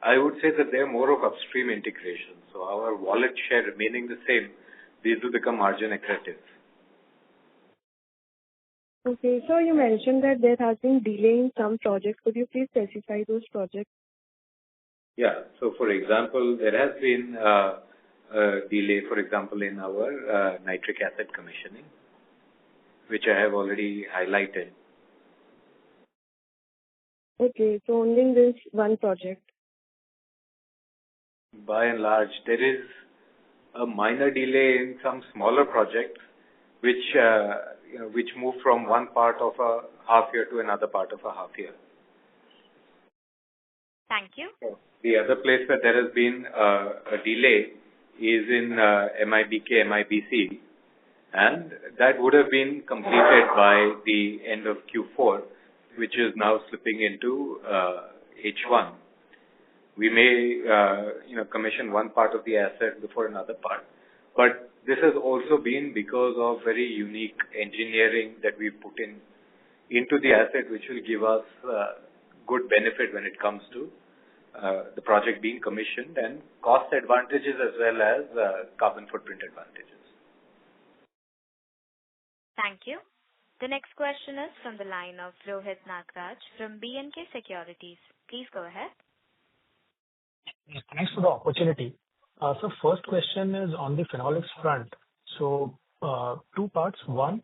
I would say that they're more of upstream integration. So our wallet share remaining the same, these will become margin accretive. Okay, so you mentioned that there has been delay in some projects. Could you please specify those projects? Yeah. So, for example, there has been a delay, for example, in our nitric acid commissioning, which I have already highlighted. Okay, so only in this one project. By and large, there is a minor delay in some smaller projects, which move from one part of a half year to another part of a half year. Thank you. The other place where there has been a delay is in MIBK, MIBC, and that would have been completed by the end of Q4, which is now slipping into H1. We may, commission one part of the asset before another part, but this has also been because of very unique engineering that we put into the asset, which will give us good benefit when it comes to the project being commissioned, and cost advantages as well as carbon footprint advantages. Thank you. The next question is from the line of Rohit Nagraj from B&K Securities. Please go ahead. Thanks for the opportunity. So first question is on the phenolics front. So two parts. One,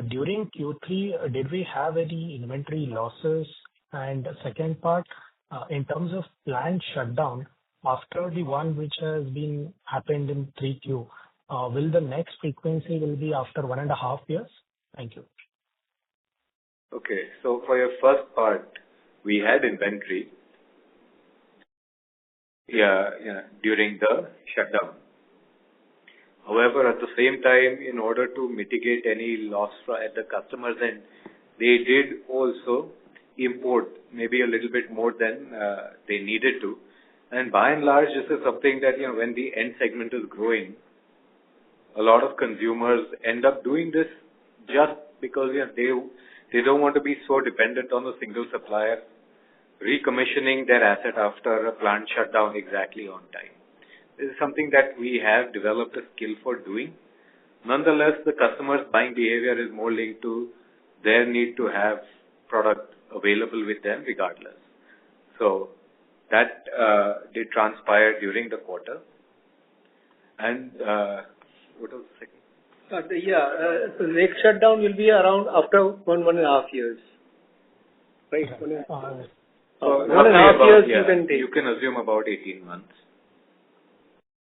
during Q3, did we have any inventory losses? And second part, in terms of planned shutdown, after the one which has been happened in 3Q, will the next frequency will be after 1.5 years? Thank you. Okay, so for your first part, we had inventory during the shutdown. However, at the same time, in order to mitigate any loss at the customer's end, they did also import maybe a little bit more than they needed to. And by and large, this is something that, when the end segment is growing, a lot of consumers end up doing this just because they don't want to be so dependent on a single supplier, recommissioning their asset after a plant shutdown exactly on time. This is something that we have developed a skill for doing. Nonetheless, the customer's buying behavior is more linked to their need to have product available with them regardless. So that did transpire during the quarter. And what was the second? So next shutdown will be around after 1.5 years. Right? 1.5 years you can take. You can assume about 18 months.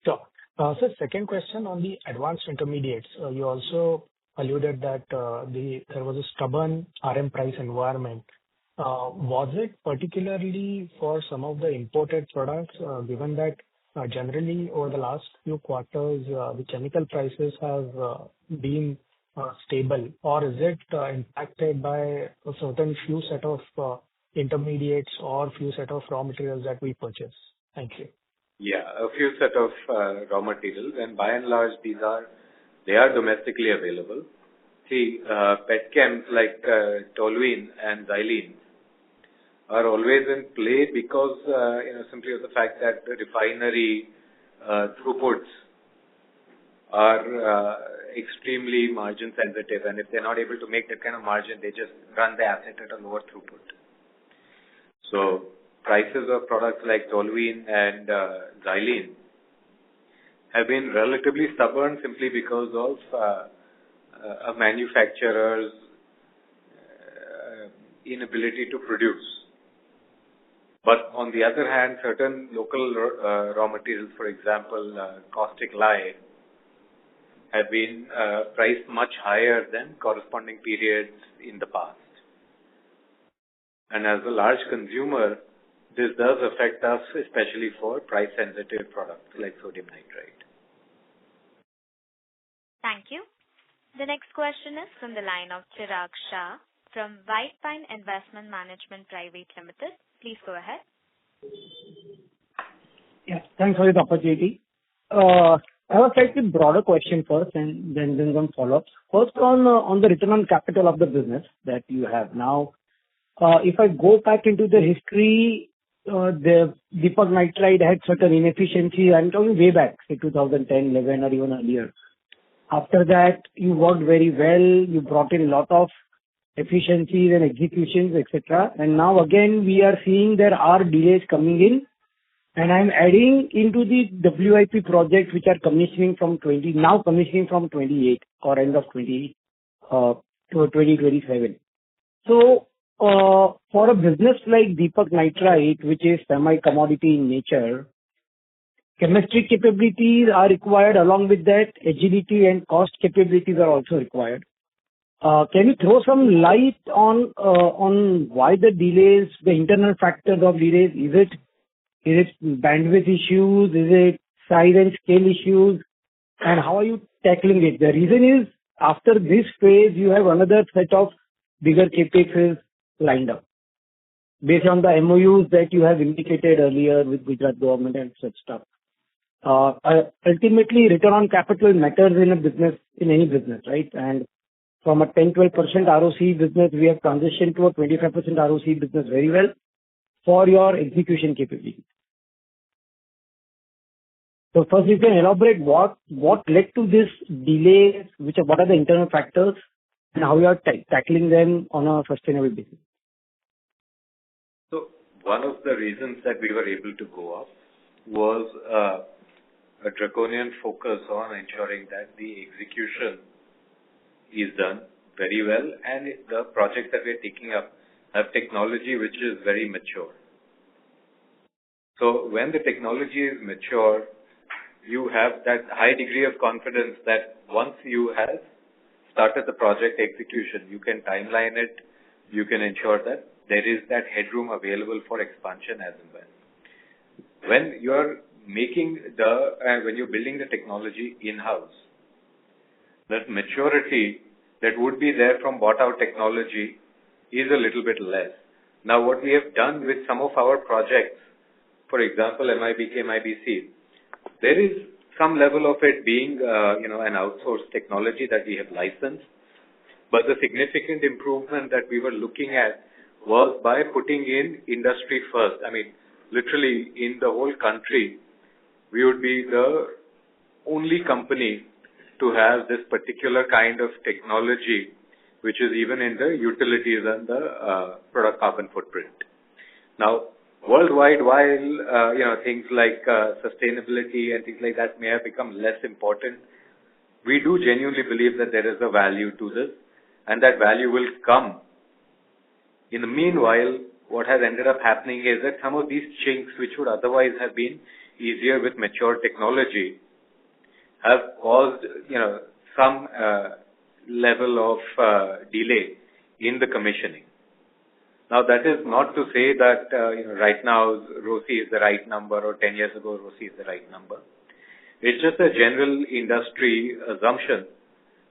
Sure. So second question on the advanced intermediates. You also alluded that there was a stubborn RM price environment. Was it particularly for some of the imported products, given that generally over the last few quarters, the chemical prices have been stable, or is it impacted by a certain few set of intermediates or few set of raw materials that we purchase? Thank you. Yeah, a few set of raw materials, and by and large, they are domestically available. See, petchems like toluene and xylene, are always in play because, simply of the fact that the refinery throughputs are extremely margin sensitive, and if they're not able to make that kind of margin, they just run the asset at a lower throughput. So prices of products like toluene and xylene have been relatively stubborn simply because of a manufacturer's inability to produce. But on the other hand, certain local raw materials, for example, caustic lye, have been priced much higher than corresponding periods in the past. And as a large consumer, this does affect us, especially for price-sensitive products like sodium nitrite. Thank you. The next question is from the line of Chirag Shah from White Pine Investment Management Private Limited. Please go ahead. Yeah, thanks for the opportunity. I have a slightly broader question first and then some follow-ups. First on the return on capital of the business that you have now. If I go back into the history, the Deepak Nitrite had certain inefficiency. I'm talking way back, say 2010, 11 or even earlier. After that, you worked very well. You brought in a lot of efficiencies and executions, etc. And now again, we are seeing there are delays coming in. And I'm adding into the WIP projects which are commissioning from 28 or end of 2027. So, for a business like Deepak Nitrite, which is semi-commodity in nature, chemistry capabilities are required. Along with that, agility and cost capabilities are also required. Can you throw some light on why the delays, the internal factors of delays? Is it bandwidth issues? Is it size and scale issues? And how are you tackling it? The reason is, after this phase, you have another set of bigger CapExes lined up based on the MOUs that you have indicated earlier with Gujarat government and such stuff. Ultimately, return on capital matters in a business, in any business, right? And from a 10-12% ROC business, we have transitioned to a 25% ROC business very well for your execution capability. So first, you can elaborate what led to this delay, what are the internal factors, and how you are tackling them on a sustainable basis. So one of the reasons that we were able to go up was a draconian focus on ensuring that the execution is done very well, and the projects that we're taking up have technology which is very mature. So when the technology is mature, you have that high degree of confidence that once you have started the project execution, you can timeline it, you can ensure that there is that headroom available for expansion as and when. When you're when you're building the technology in-house, that maturity that would be there from bought-out technology is a little bit less. Now, what we have done with some of our projects, for example, MIBK, MIBC, there is some level of it being, an outsourced technology that we have licensed. But the significant improvement that we were looking at was by putting in industry first. I mean, literally in the whole country, we would be the only company to have this particular kind of technology, which is even in the utilities and the product carbon footprint. Now, worldwide, while things like sustainability and things like that may have become less important, we do genuinely believe that there is a value to this, and that value will come. In the meanwhile, what has ended up happening is that some of these chinks, which would otherwise have been easier with mature technology, have caused some level of delay in the commissioning. Now, that is not to say that right now ROCE is the right number, or 10 years ago ROCE is the right number. It's just a general industry assumption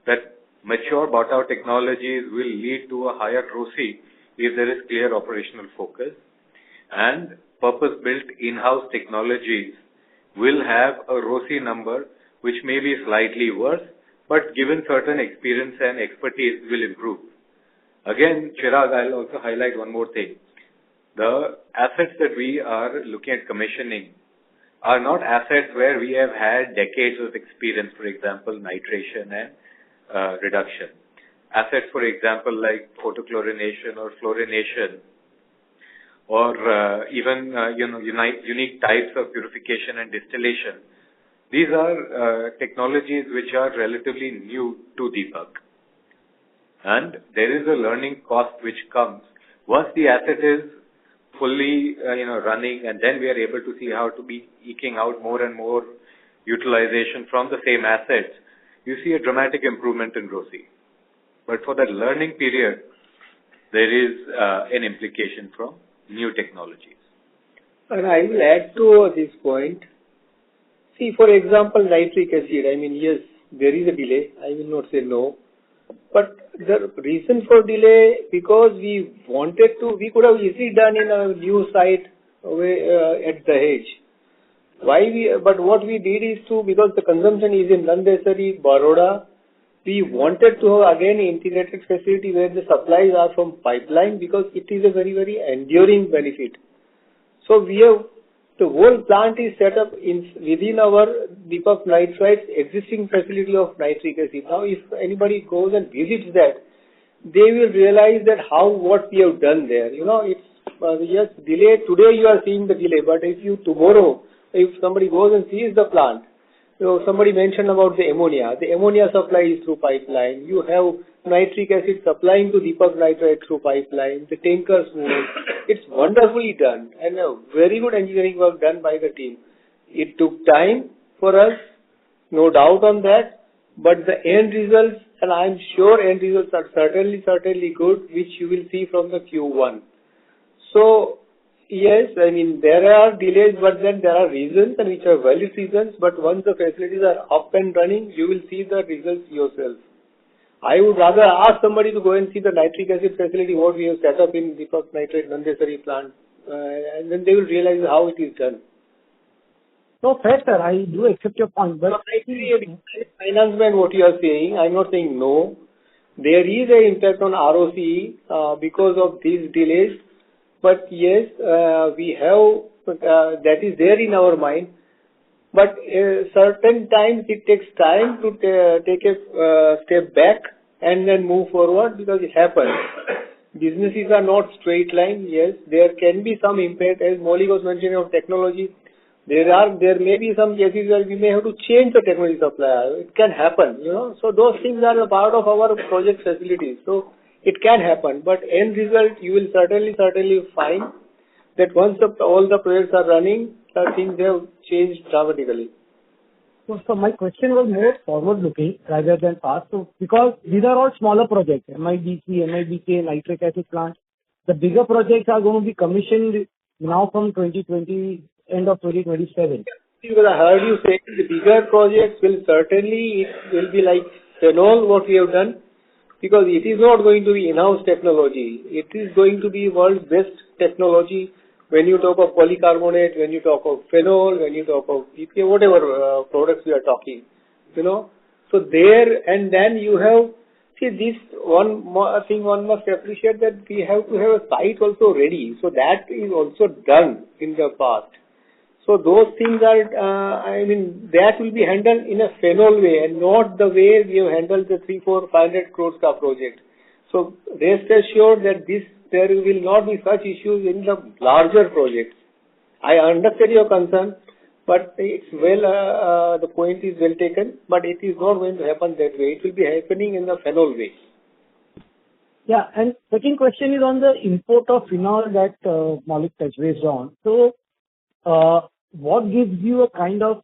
that mature bought-out technologies will lead to a higher ROCE if there is clear operational focus, and purpose-built in-house technologies will have a ROCE number which may be slightly worse, but given certain experience and expertise will improve. Again, Chirag, I'll also highlight one more thing. the assets that we are looking at commissioning are not assets where we have had decades of experience, for example, nitration and reduction. Assets, for example, like photochlorination or fluorination, or even unique types of purification and distillation. These are technologies which are relatively new to Deepak, and there is a learning cost which comes once the asset is fully running, and then we are able to see how to be eking out more and more utilization from the same assets. You see a dramatic improvement in ROCE. But for that learning period, there is an implication from new technologies. And I will add to this point. See, for example, nitric acid. Yes, there is a delay. I will not say no. But the reason for delay, because we could have easily done in a new site at Dahej. But what we did is because the consumption is in Nandesari, Baroda, we wanted to have again an integrated facility where the supplies are from pipeline, because it is a very, very enduring benefit. So the whole plant is set up within our Deepak Nitrite's existing facility of nitric acid. Now, if anybody goes and visits that, they will realize that what we have done there. Yes, delay. Today you are seeing the delay, but tomorrow, if somebody goes and sees the plant, somebody mentioned about the ammonia. The ammonia supply is through pipeline. You have nitric acid supplying to Deepak Nitrite through pipeline. The tankers move. It's wonderfully done, and a very good engineering work done by the team. It took time for us, no doubt on that, but the end results, and I'm sure end results are certainly good, which you will see from the Q1. So, yes, there are delays, but then there are reasons, and which are valid reasons, but once the facilities are up and running, you will see the results yourself. I would rather ask somebody to go and see the nitric acid facility, what we have set up in Deepak Nitrite Nandesari plant, and then they will realize how it is done. No, fair, sir. I do accept your point. But financement, what you are saying, I'm not saying no. There is an impact on ROCE because of these delays. But yes, we have, that is there in our mind. But certain times it takes time to take a step back and then move forward, because it happens. Businesses are not straight line. Yes, there can be some impact, as Maulik was mentioning of technology. There may be some cases where we may have to change the technology supplier. It can happen, So those things are a part of our project facilities. So it can happen, but end result you will certainly find that once all the projects are running, things have changed dramatically. So my question was more forward-looking rather than past. So because these are all smaller projects, MIBK, nitric acid plant. The bigger projects are going to be commissioned now from 2020, end of 2027. Because I heard you say the bigger projects will certainly, it will be like phenol, what we have done, because it is not going to be in-house technology. It is going to be world's best technology. When you talk of polycarbonate, when you talk of phenol, when you talk of PPA, whatever products we are talking, So there, and then you have, this one more thing one must appreciate, that we have to have a site also ready. So that is also done in the past. So those things are, that will be handled in a phenol way and not the way we have handled the 300-500 crores project. So rest assured that there will not be such issues in the larger projects. I understand your concern, but it's the point is well taken, but it is not going to happen that way. It will be happening in the phenol way. Yeah, and second question is on the import of phenol that Maulik touched base on. So, what gives you a kind of,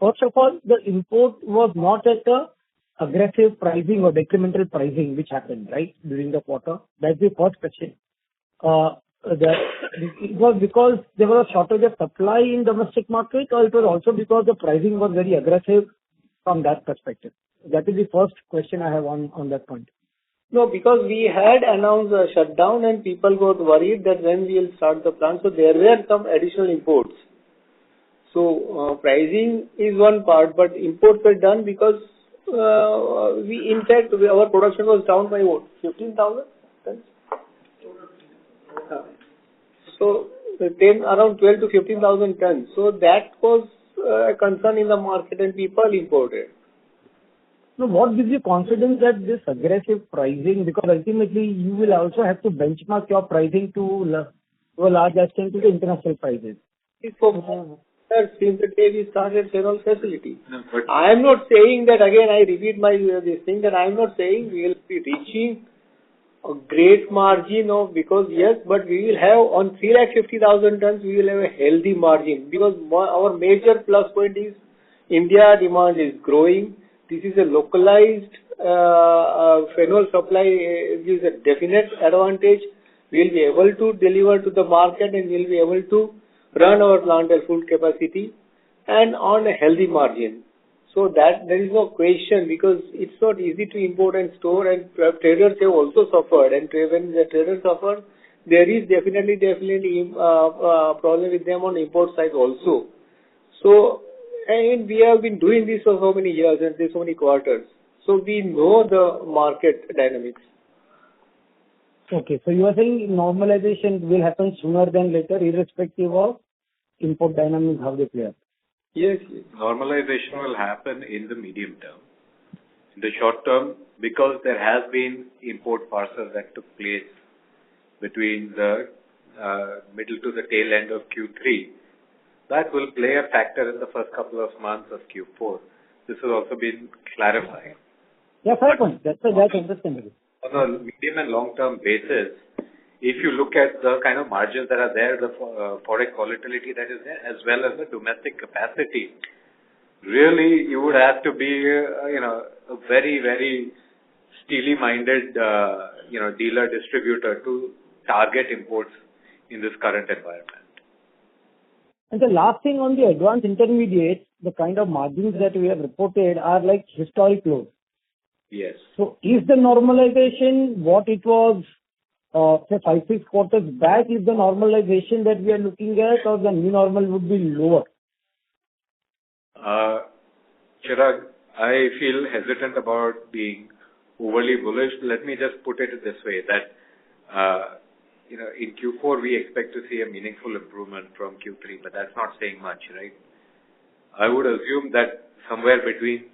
first of all, the import was not at a aggressive pricing or decremental pricing which happened, right, during the quarter? That's the first question. It was because there was a shortage of supply in domestic market, or it was also because the pricing was very aggressive from that perspective? That is the first question I have on that point. No, because we had announced a shutdown and people got worried that when we will start the plant, so there were some additional imports. So pricing is one part, but imports were done because in fact, our production was down by what, 15,000 tons? So around 12 to 15,000 tons. So that was a concern in the market and people imported. So what gives you confidence that this aggressive pricing, because ultimately you will also have to benchmark your pricing to a large extent to the international prices? Since the day we started phenol facility. No, I am not saying that, again I repeat this thing, that I am not saying we will be reaching a great margin because yes, but we will have on 350,000 tons, we will have a healthy margin because our major plus point is India demand is growing. This is a localized phenol supply gives a definite advantage. We will be able to deliver to the market and we will be able to run our plant at full capacity and on a healthy margin. So that there is no question because it's not easy to import and store, and traders have also suffered. And when the traders suffer, there is definitely problem with them on import side also. So, and we have been doing this for so many years and so many quarters. So we know the market dynamics. Okay, so you are saying normalization will happen sooner than later, irrespective of import dynamics, how they play out? Yes. Normalization will happen in the medium term. In the short term, because there has been import parcels that took place between the middle to the tail end of Q3, that will play a factor in the first couple of months of Q4. This has also been clarified. Yeah, fair point. That's understandable. On a medium and long-term basis, if you look at the kind of margins that are there, the forex volatility that is there, as well as the domestic capacity, really you would have to be, a very, very steely-minded, dealer distributor to target imports in this current environment. And the last thing on the advanced intermediates, the kind of margins that we have reported are like historic lows. Yes. So is the normalization what it was, say 5-6 quarters back, is the normalization that we are looking at, or the new normal would be lower? Chirag, I feel hesitant about being overly bullish. Let me just put it this way, that, in Q4 we expect to see a meaningful improvement from Q3, but that's not saying much, right? I would assume that somewhere between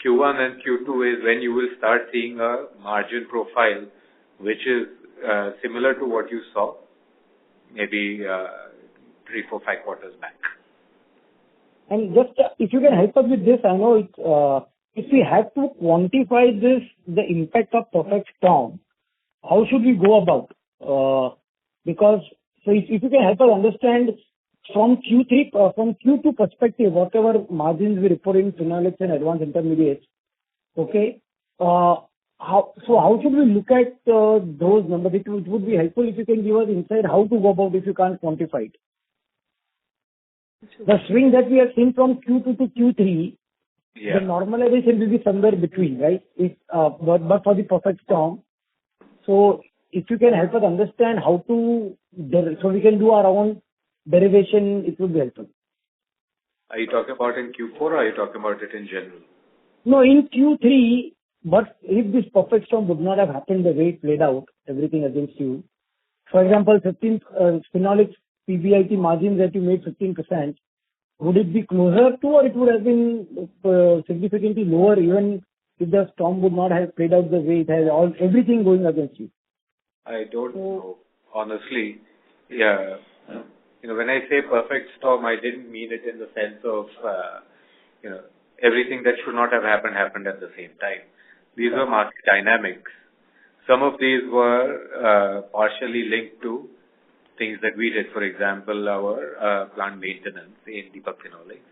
Q1 and Q2 is when you will start seeing a margin profile which is similar to what you saw maybe 3, 4, 5 quarters back. And just if you can help us with this, I know if we have to quantify this, the impact of perfect storm, how should we go about? Because so if you can help us understand from Q2 perspective, whatever margins we report in phenolics and advanced intermediates, okay, how should we look at those numbers? It would be helpful if you can give us insight how to go about if you can't quantify it. The swing that we have seen from Q2 to Q3, the normalization will be somewhere between, right? But for the perfect storm. So if you can help us understand how to, so we can do our own derivation, it would be helpful. Are you talking about in Q4 or are you talking about it in general? No, in Q3, but if this perfect storm would not have happened the way it played out, everything against you. For example, 15 phenolics PBIT margins that you made 15%, would it be closer to, or it would have been significantly lower even if the storm would not have played out the way it has, everything going against you? I don't know. Honestly, yeah. When I say perfect storm, I didn't mean it in the sense of, everything that should not have happened at the same time. These were market dynamics. Some of these were partially linked to things that we did, for example, our plant maintenance in Deepak Phenolics.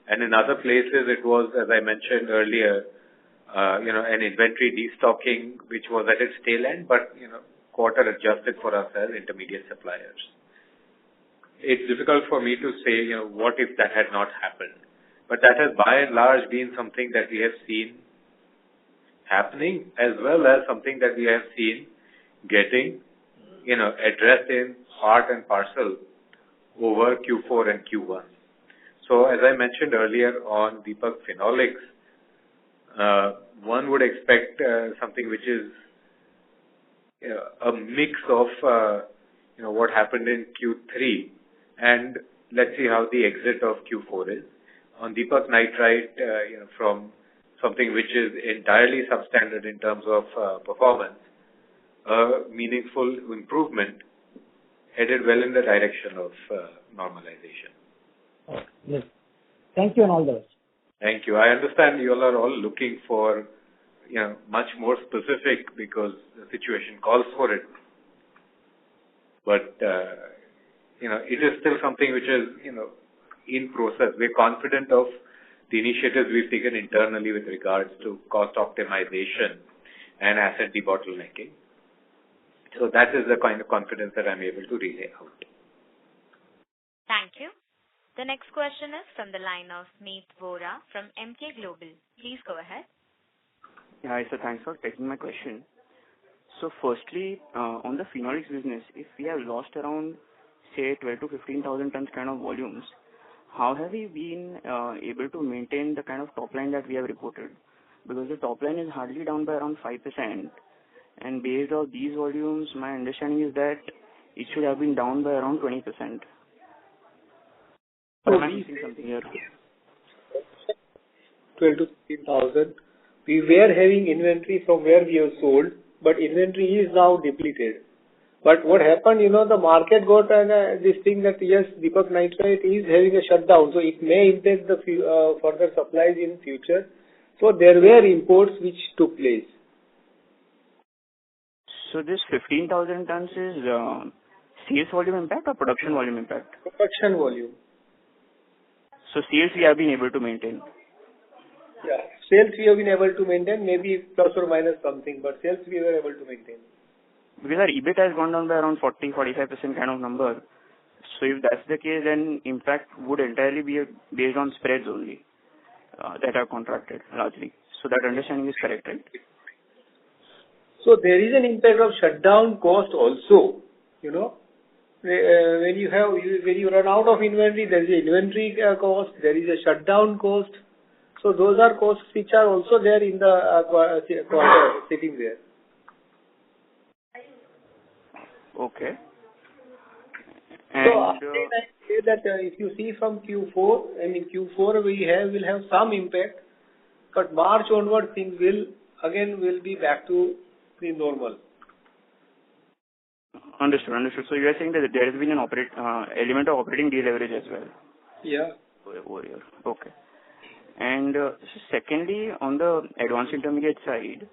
And in other places, it was, as I mentioned earlier, an inventory destocking, which was at its tail end, but, quarter adjusted for us as intermediate suppliers. It's difficult for me to say, what if that had not happened. But that has by and large been something that we have seen happening, as well as something that we have seen getting, addressed in part and parcel over Q4 and Q1. So as I mentioned earlier on Deepak Phenolics, one would expect something which is a mix of what happened in Q3, and let's see how the exit of Q4 is. On Deepak Nitrite, from something which is entirely substandard in terms of performance, a meaningful improvement headed well in the direction of normalization. Yes. Thank you and all the best. Thank you. I understand you all are all looking for much more specific because the situation calls for it. But it is still something which is in process. We're confident of the initiatives we've taken internally with regards to cost optimization and asset debottlenecking. So that is the kind of confidence that I'm able to relay out. Thank you. The next question is from the line of Meet Vora from MK Global. Please go ahead. Hi, sir. Thanks for taking my question. So firstly, on the phenolics business, if we have lost around, say, 12 to 15,000 tons kind of volumes, how have we been able to maintain the kind of top line that we have reported? Because the top line is hardly down by around 5%. And based on these volumes, my understanding is that it should have been down by around 20%. But am I missing something here? 12 to 15,000. We were having inventory from where we have sold, but inventory is now depleted. But what happened, the market got this thing that yes, Deepak Nitrite is having a shutdown, so it may impact the further supplies in future. So there were imports which took place. So this 15,000 tons is sales volume impact or production volume impact? Production volume. So sales we have been able to maintain? Yeah, sales we have been able to maintain, maybe plus or minus something, but sales we were able to maintain. Because our EBIT has gone down by around 40-45% kind of number. So if that's the case, then impact would entirely be based on spreads only that are contracted largely. So that understanding is correct, right? So there is an impact of shutdown cost also. When you run out of inventory, there is an inventory cost, there is a shutdown cost. So those are costs which are also there in the quarter sitting there. Okay. So I say that if you see from Q4, and in Q4 will have some impact, but March onward things will be back to the normal. Understood. So you are saying that there has been an element of operating deleverage as well? Yeah. Over here. Okay. And secondly, on the advanced intermediate side,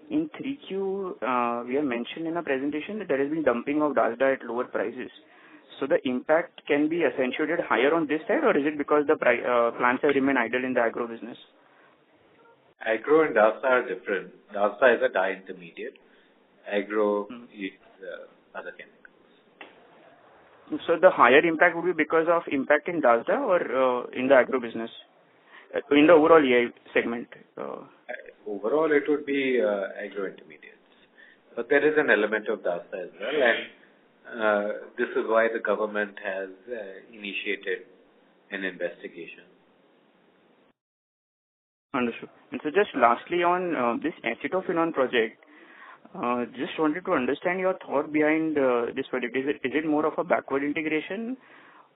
in 3Q, we have mentioned in our presentation that there has been dumping of DASDA at lower prices. So the impact can be accentuated higher on this side, or is it because the plants have remained idle in the agro business? Agro and DASDA are different. DASDA is a dye intermediate. Agro is other chemicals. So the higher impact would be because of impact in DASDA or in the agro business? In the overall EI segment? Overall, it would be agro intermediates. But there is an element of DASDA as well. And this is why the government has initiated an investigation. Understood. And so just lastly on this acetophenone project, just wanted to understand your thought behind this project. Is it more of a backward integration,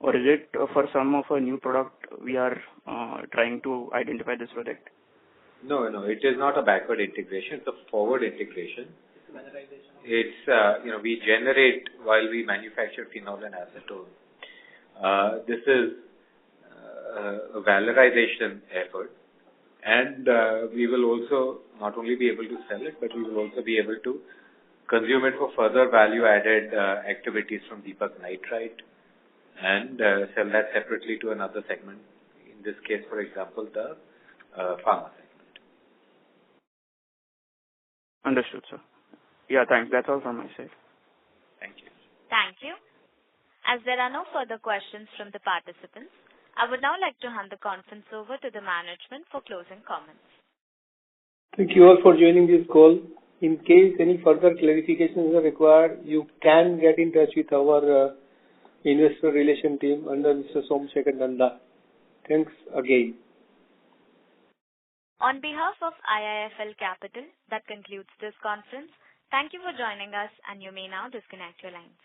or is it for some of a new product we are trying to identify this project? No, it is not a backward integration. It's a forward integration. It's we generate while we manufacture phenol and acetone. This is a valorization effort, and we will also not only be able to sell it, but we will also be able to consume it for further value-added activities from Deepak Nitrite and sell that separately to another segment. In this case, for example, the pharma segment. Understood, sir. Yeah, thanks. That's all from my side. Thank you. Thank you. As there are no further questions from the participants, I would now like to hand the conference over to the management for closing comments. Thank you all for joining this call. In case any further clarifications are required, you can get in touch with our investor relation team under Mr. Somsekhar Nanda. Thanks again. On behalf of IIFL Capital, that concludes this conference. Thank you for joining us, and you may now disconnect your lines.